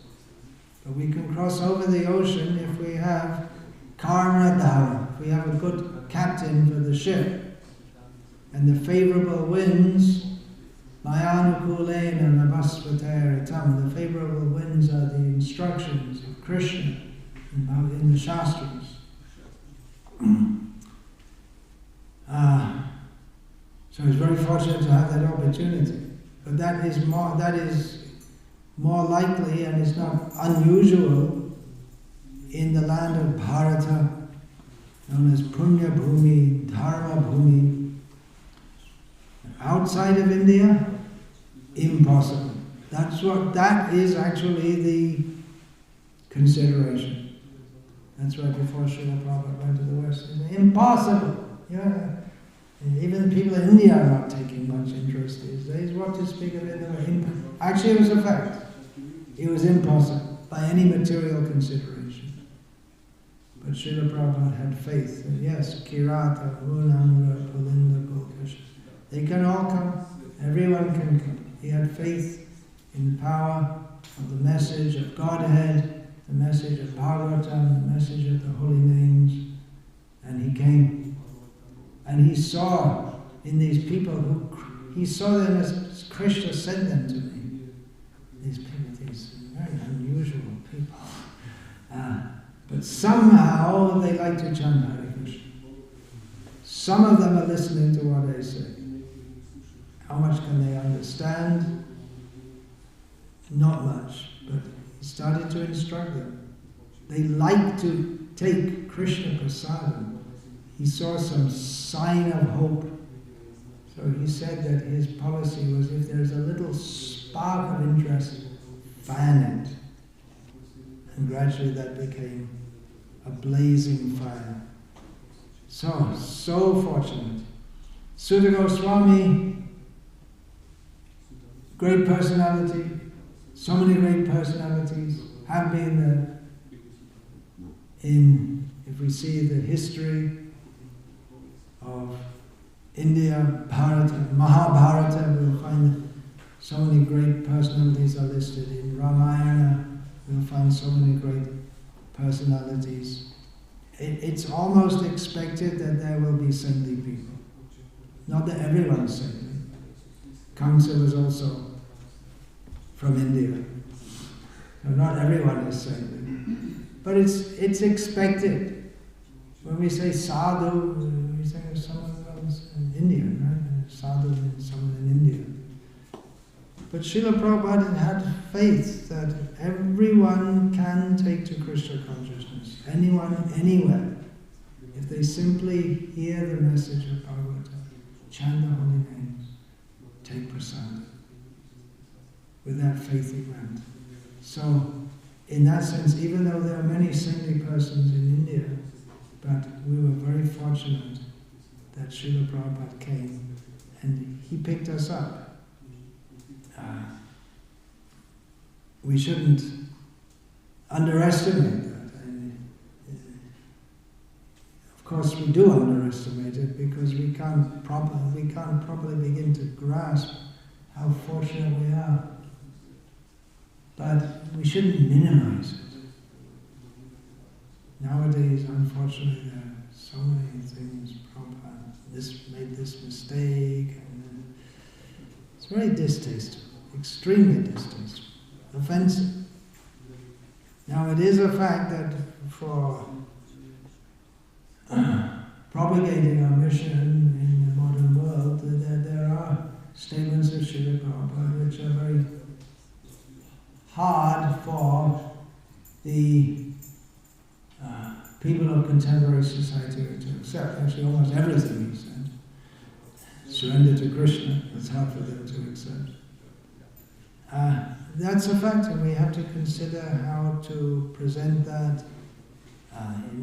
But we can cross over the ocean if we have Karnadhara, if we have a good captain for the ship. And the favorable winds, Mayanukulena Navasvataritam, the favorable winds are the instructions of Krishna in the Shastras. So it's very fortunate to have that opportunity. But that is more likely, and it's not unusual, in the land of Bharata, known as Punya Bhumi, Dharma Bhumi. Outside of India, impossible. That is actually the consideration. That's why before Srila Prabhupada went to the West, he said, impossible. Yeah. Even people in India are not taking much interest these days. What to speak of India? Actually, it was a fact. It was impossible by any material consideration. But Srila Prabhupada had faith. And yes, Kirata, Munanga, Pulinda, Gulkash, they can all come. Everyone can come. He had faith in the power of the message of Godhead, the message of Bhagavatam, the message of the holy names. And he came. And he saw in these people he saw them as Krishna sent them to me. These people, these very unusual people. But somehow they like to chant Hare Krishna. Some of them are listening to what I say. How much can they understand? Not much. But he started to instruct them. They like to take Krishna Prasadam. He saw some sign of hope. So he said that his policy was, if there's a little spark of interest, fan it. And gradually that became a blazing fire. So fortunate. Sutta Goswami, great personality, so many great personalities have been there. If we see the history of India, Bharata, Mahabharata, we'll find that so many great personalities are listed. In Ramayana, we'll find so many great personalities. It's almost expected that there will be saintly people. Not that everyone's saintly. Kamsa was also from India. So not everyone is saintly. But it's expected. When we say sadhu, we say someone who's an Indian, right? Sadhu is someone in India. But Srila Prabhupada had faith that everyone can take to Krishna consciousness. Anyone, anywhere. If they simply hear the message of Bhagavatam, chant the holy names, take prasad. With that faith he went. So, in that sense, even though there are many saintly persons in India, but we were very fortunate that Srila Prabhupada came and he picked us up. We shouldn't underestimate that. Of course, we do underestimate it because we can't properly begin to grasp how fortunate we are. But we shouldn't minimize it. Nowadays, unfortunately, there are so many things. Prabhupada made this mistake. And it's very distasteful, extremely distasteful, offensive. Now, it is a fact that for propagating our mission in the modern world, there are statements of Srila Prabhupada which are very hard for the people of contemporary society to accept. Actually, almost everything he said. Surrender to Krishna, it's hard for them to accept. That's a fact, and we have to consider how to present that. It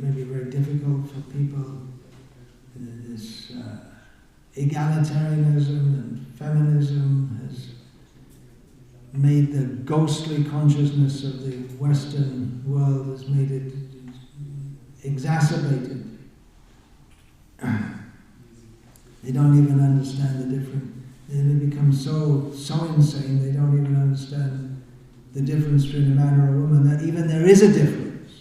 may be very difficult for people. This egalitarianism and feminism has made the ghostly consciousness of the Western world, has made it exacerbated. They don't even understand the difference. They become so insane they don't even understand the difference between a man or a woman, that even there is a difference.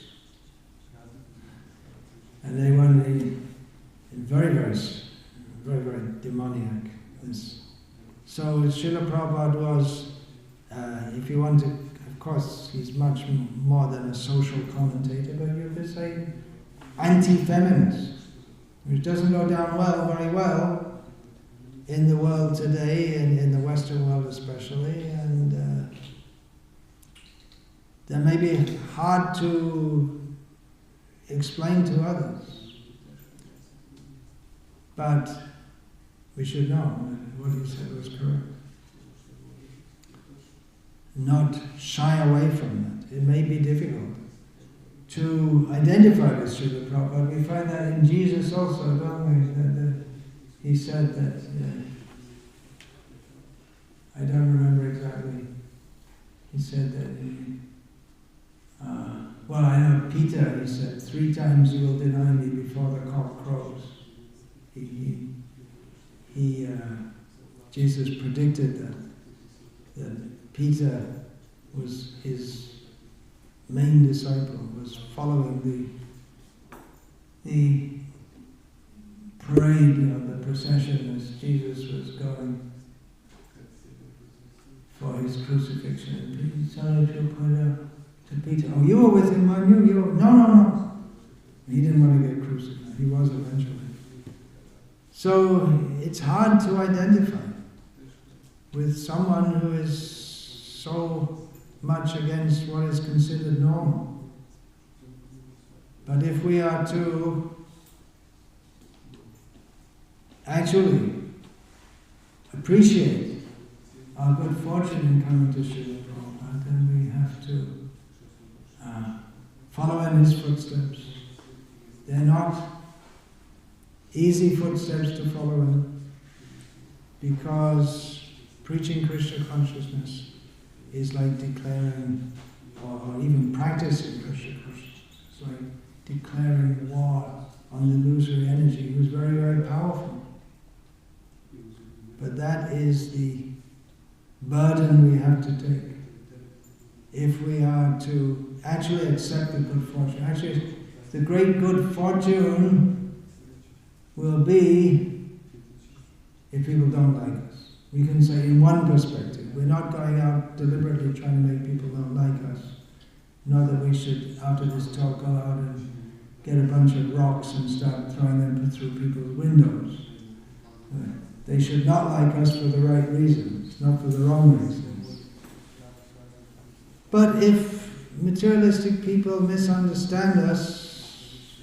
And they want to be very, very demoniac. So Srila Prabhupada was, if you want to, of course, he's much more than a social commentator, but you could say anti-feminist, which doesn't go down very well in the world today, and in the Western world especially, and that may be hard to explain to others. But we should know that what he said was correct. Not shy away from that. It may be difficult to identify with Srila Prabhupada. We find that in Jesus also, don't we? he said that, I don't remember exactly, he said that, well, I know Peter, he said, 3 times you will deny me before the cock crows. Jesus predicted that Peter was his main disciple, was following the parade of the procession as Jesus was going for his crucifixion. So if you point out to Peter, oh, you were with him, weren't you? No. He didn't want to get crucified. He was eventually. So it's hard to identify with someone who is so much against what is considered normal. But if we are to actually appreciate our good fortune in coming to Srila Prabhupada, then we have to follow in his footsteps. They're not easy footsteps to follow in, because preaching Krishna consciousness is like declaring, or even practicing Krishna consciousness, it's like declaring war on the illusory energy, who's very, very powerful. But that is the burden we have to take if we are to actually accept the good fortune. Actually, the great good fortune will be if people don't like us. We can say in one perspective, we're not going out deliberately trying to make people not like us. Not that we should, after this talk, go out and get a bunch of rocks and start throwing them through people's windows. They should not like us for the right reasons, not for the wrong reasons. But if materialistic people misunderstand us,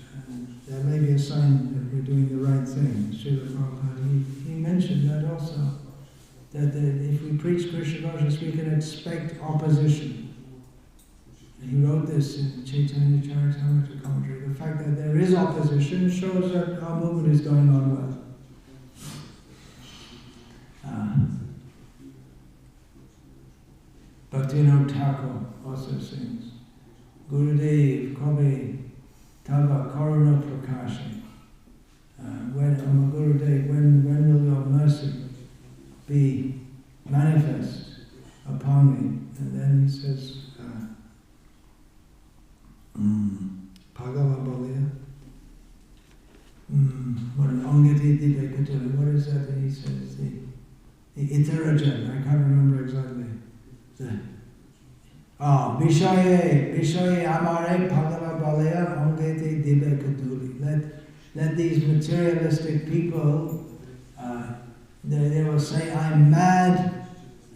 there may be a sign that we're doing the right thing. Srila Prabhupada, he mentioned that also, that if we preach Krishna consciousness, we can expect opposition. And he wrote this in Chaitanya Charitamrita commentary. The fact that there is opposition shows that our movement is going on well. Bhaktivinoda Thakur also sings, Gurudev Kobe Tava Karuna Prakashi. Gurudev, when will your mercy be manifest upon me? And then he says, Bhagava Balya. What is that he says? The Iterajan, I can't remember exactly. Vishaye Amare Bhagava Balya Angete Dibe Katuli. Let these materialistic people, they will say, I'm mad,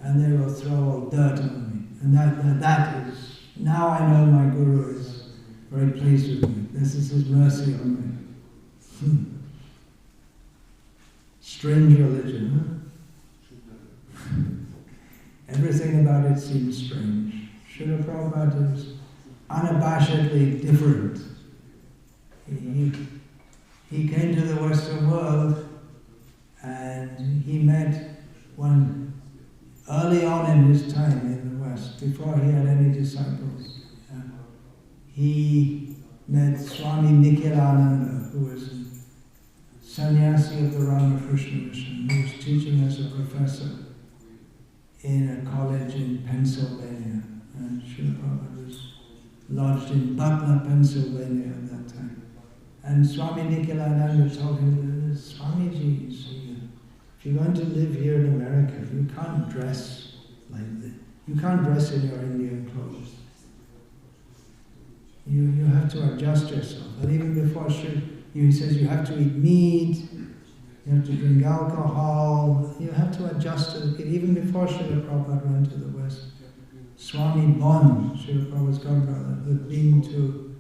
and they will throw all dirt on me. And that is, now I know my Guru is very pleased with me. This is his mercy on me. Strange religion, huh? Everything about it seems strange. Srila Prabhupada is unabashedly different. He came to the Western world and he met one early on in his time in the West, before he had any disciples. He met Swami Nikhilananda, who was a sannyasi of the Ramakrishna mission, who was teaching as a professor in a college in Pennsylvania. And Srila Prabhupada was lodged in Butler, Pennsylvania at that time. And Swami Nikhilananda told him, Swamiji, if you're going to live here in America, you can't dress like this. You can't dress in your Indian clothes. You have to adjust yourself. And even before he says you have to eat meat, you have to drink alcohol, you have to adjust to it. Even before Srila Prabhupada went to the West, Swami Bon, Srila Prabhupada's godbrother, who had been to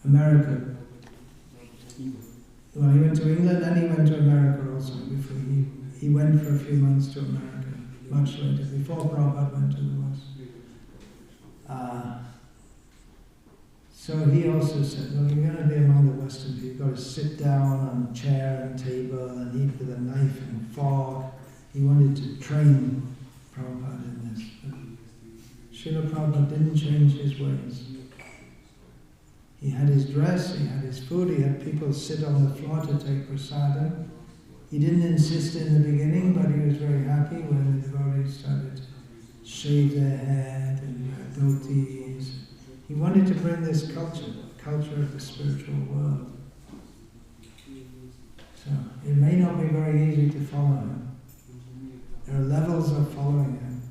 America. Well, he went to England and he went to America also. Before he went for a few months to America, much later, before Prabhupada went to the West. So he also said, well, you're going to be among the Western people, you've got to sit down on a chair and table and eat with a knife and fork. He wanted to train Prabhupada in this. But Srila Prabhupada didn't change his ways. He had his dress, he had his food, he had people sit on the floor to take prasadam. He didn't insist in the beginning, but he was very happy when the devotees started to shave their head and wear dhotis. He wanted to bring this culture of the spiritual world. So it may not be very easy to follow him. There are levels of following him.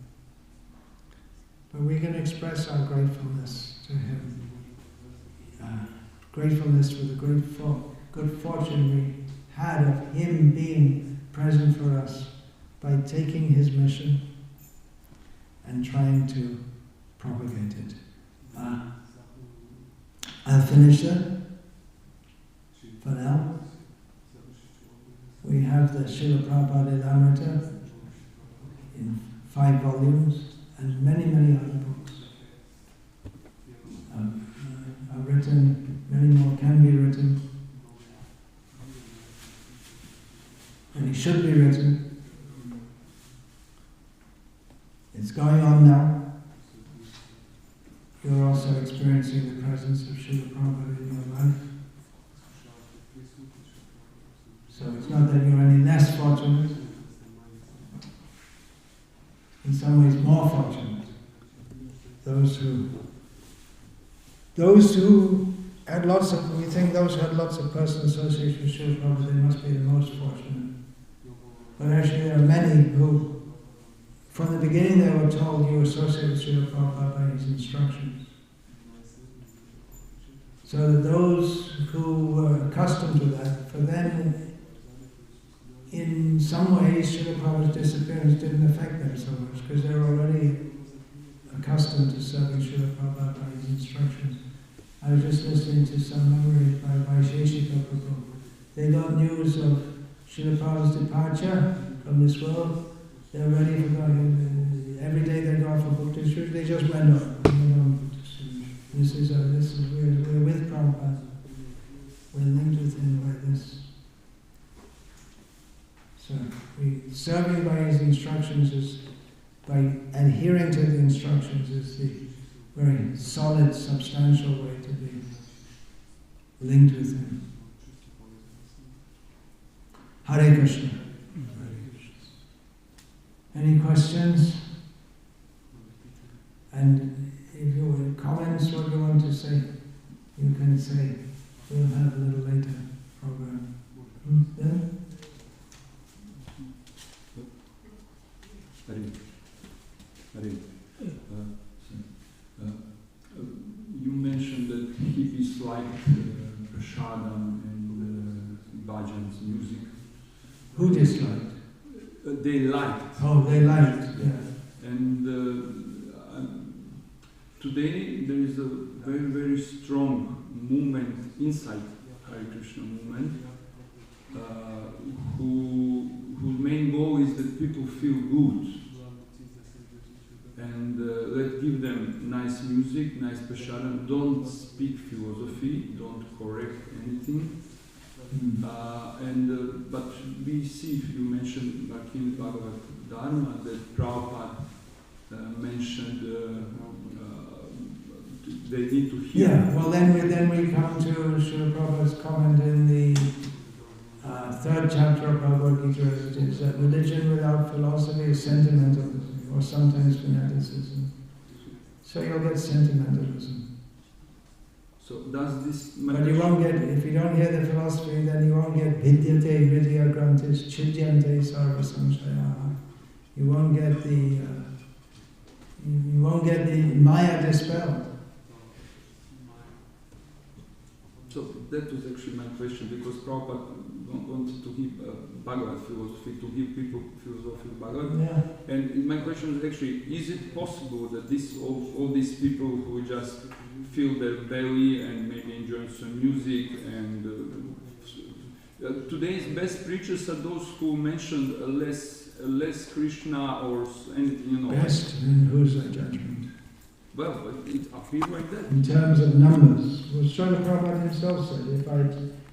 But we can express our gratefulness to him. Gratefulness for the great good fortune we had of him being present for us by taking his mission and trying to propagate it. I'll finish there for now. We have the Srila Prabhupada Amrita in 5 volumes and many, many other books are written, many more can be written, and it should be written. It's going on now. You're also experiencing the presence of Srila Prabhupada in your life. So it's not that you're any less fortunate. In some ways more fortunate. Those who had lots of, we think those who had lots of personal association with Srila Prabhupada, they must be the most fortunate. But actually there are many who, from the beginning they were told you associate with Srila Prabhupada by his instructions. So that those who were accustomed to that, for them, in some ways, Srila Prabhupada's disappearance didn't affect them so much, because they were already accustomed to serving Srila Prabhupada by his instructions. I was just listening to some memories by Vyasa-puja. They got news of Srila Prabhupada's departure from this world. They're ready for going. Every day they go off for Bhakti Srila. They just went on. We're with Prabhupada. We're linked with him like this. So serving by his instructions is, by adhering to the instructions, is the very solid, substantial way to be linked with him. Hare Krishna. Any questions? And if you have comments, what you want to say, you can say. We'll have a little later program. Then? You mentioned that hippies like prasadam and bhajans, music. Who disliked? They liked. Oh, they liked, yeah. And today there is a very, very strong movement inside Hare Krishna movement, whose main goal is that people feel good. And let's give them nice music, nice prasadam. Don't speak philosophy, don't correct anything. But we see, if you mentioned Bhakti Bhagavad Dharma, that Prabhupada mentioned they need to hear. Yeah, well then we come to Srila Prabhupada's comment in the 3rd chapter of Bhagavad Gita, it is that religion without philosophy is sentimentalism, or sometimes fanaticism. So you'll get sentimentalism. So does this... But you won't get, if you don't hear the philosophy, then you won't get vidyate vidya grantis chidyante sarva samshaya. You won't get the maya dispelled. So that was actually my question, because Prabhupada wanted to give Bhagavad philosophy, to give people philosophy of Bhagavad. Yeah. And my question is actually, is it possible that all these people who just fill their belly and maybe enjoy some music, and today's best preachers are those who mentioned less Krishna or anything, Best? And who's that judgment? Well, but it appears like that. in terms of numbers. Well, Srila Prabhupada himself said,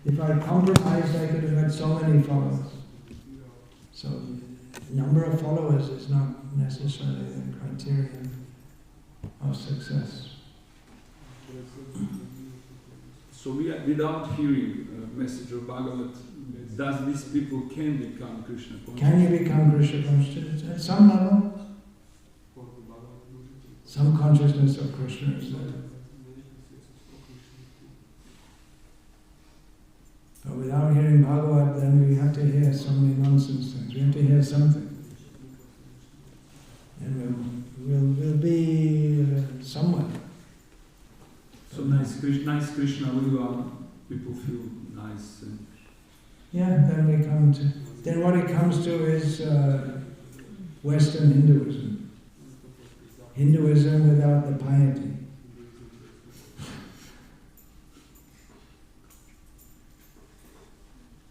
if I compromised, I could have had so many followers. So, number of followers is not necessarily the criterion of success. So without hearing a message of Bhagavad, does these people can become Krishna conscious? Can you become Krishna conscious? At some level, some consciousness of Krishna is there. But without hearing Bhagavad, then we have to hear so many nonsense things. We have to hear something. And we'll be somewhere. So nice Krishna Lila, people feel nice. Yeah, then we come to... Then what it comes to is Western Hinduism. Hinduism without the piety.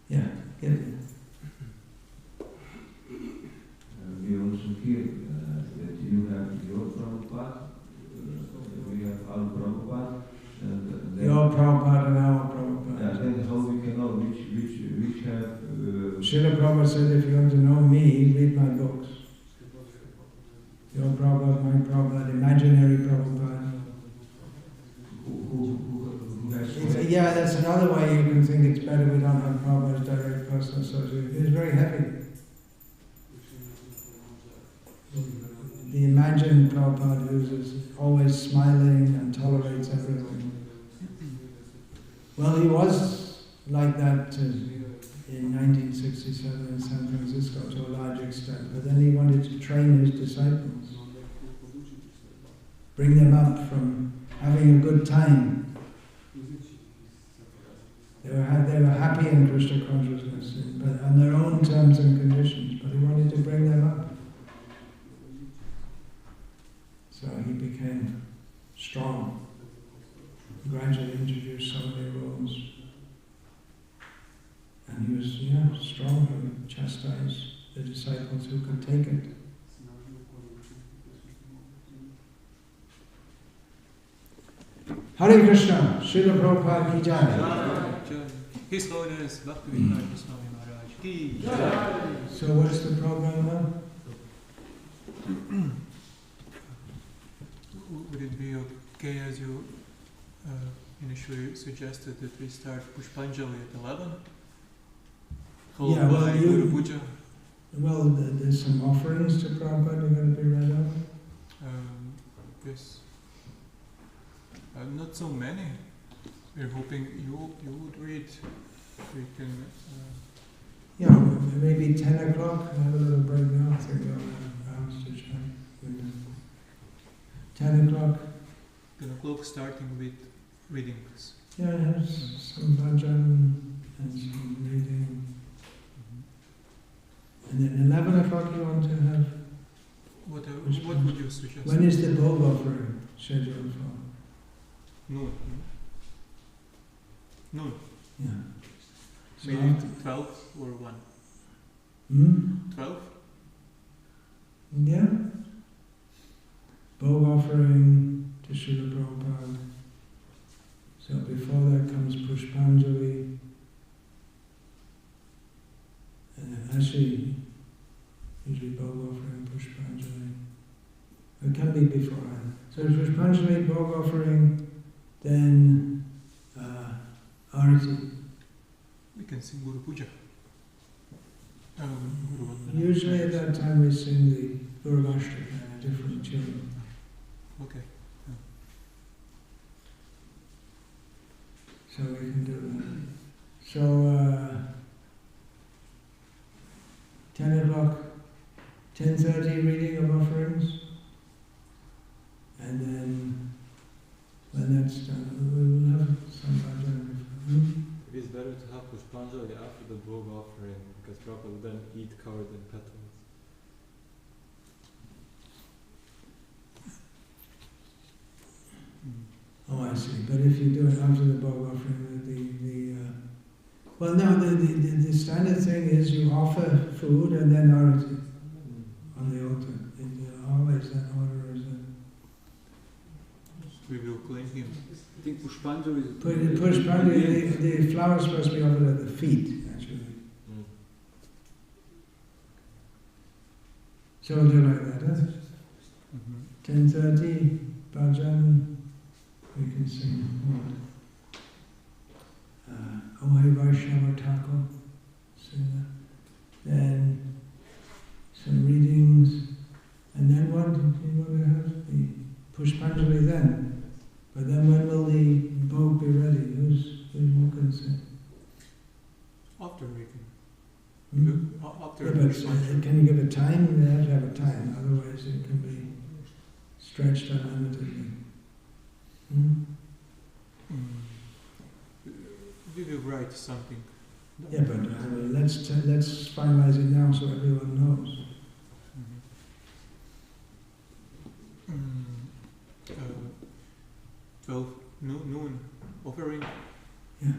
Yeah, get it. We also hear that you have your Prabhupada, we have our Prabhupada, and Your Prabhupada and our Prabhupada. yeah, then how we can know which have... Srila Prabhupada said, if you want to know me, read my books. Your Prabhupada, my Prabhupada, imaginary Prabhupada. Who has... Yeah, that's another way you can think it's better we don't have Prabhupada's direct personal association. It's very heavy. The imagined Prabhupada who's always smiling and tolerates everything. Well, he was like that in 1967 in San Francisco to a large extent, but then he wanted to train his disciples, bring them up from having a good time. They were happy in Krishna consciousness, but on their own terms and conditions, but he wanted to bring them up. So he became strong, gradually introduced so many rules. And he was, strong and chastised the disciples who could take it. Hare Krishna, Srila Prabhupada ki jai. His Holiness Bhakti Vikasa Swami Maharaj ki jai. So what's the program now? Would it be okay, as you initially suggested, that we start Pushpanjali at 11? Followed Yeah, well, by Vyasa-puja? Well, there's some offerings to Prabhupada are going to be read out. Yes. Not so many. We're hoping you would read. We can... Yeah, maybe 10 o'clock. I have a little break now. I think I'll to check. 10 o'clock. 10 o'clock starting with readings. Yeah, some bhajan and some reading. And then 11 o'clock you want to have? What would you suggest? When is the bowl offering scheduled for? Noon. Noon. Yeah. So Maybe 12 or 1. 12? Yeah. Bowl offering to Srila Prabhupada. So before that comes Pushpanjali. Actually, usually bowl offering, Pushpanjali. It can be beforehand. So Pushpanjali, bowl offering, then Arati. We can sing Guru Puja. Usually at that time we sing the Durvashtaka, different tune. Okay. So we can do that. So 10 o'clock, 10:30 reading of offerings. And then when that's done, we will have some bhajan. It is better to have Pushpanjali after the bhog offering, because Prabhupada would then eat covered in petals. Oh, I see. But if you do it after the bhog offering, well, no, the standard thing is you offer food and then arati on the altar. Always that order is Pushpanjali is... Pushpanjali, the flowers are supposed to be offered at the feet, actually. So we'll do like that, huh? 10:30, bhajan, we can sing what? Ohe Vaishnava Thakur, sing that. Then some readings, and then what? Do you want to have the Pushpanjali then? But then when will the bhog be ready? Who can say? After reading. Hmm? After Yeah, but can you give a time? They have to have a time, otherwise it can be stretched unlimitedly. We will write something. Yeah, but let's finalize it now so everyone knows. 12 noon offering. Yeah.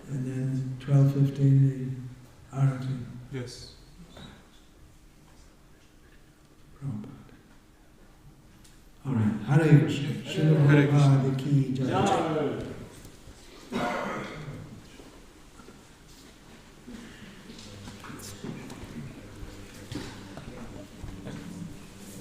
And then 12:15 the arati. Yes. Prabhupada. All right. Hare Krishna. Srila Prabhupada ki jai.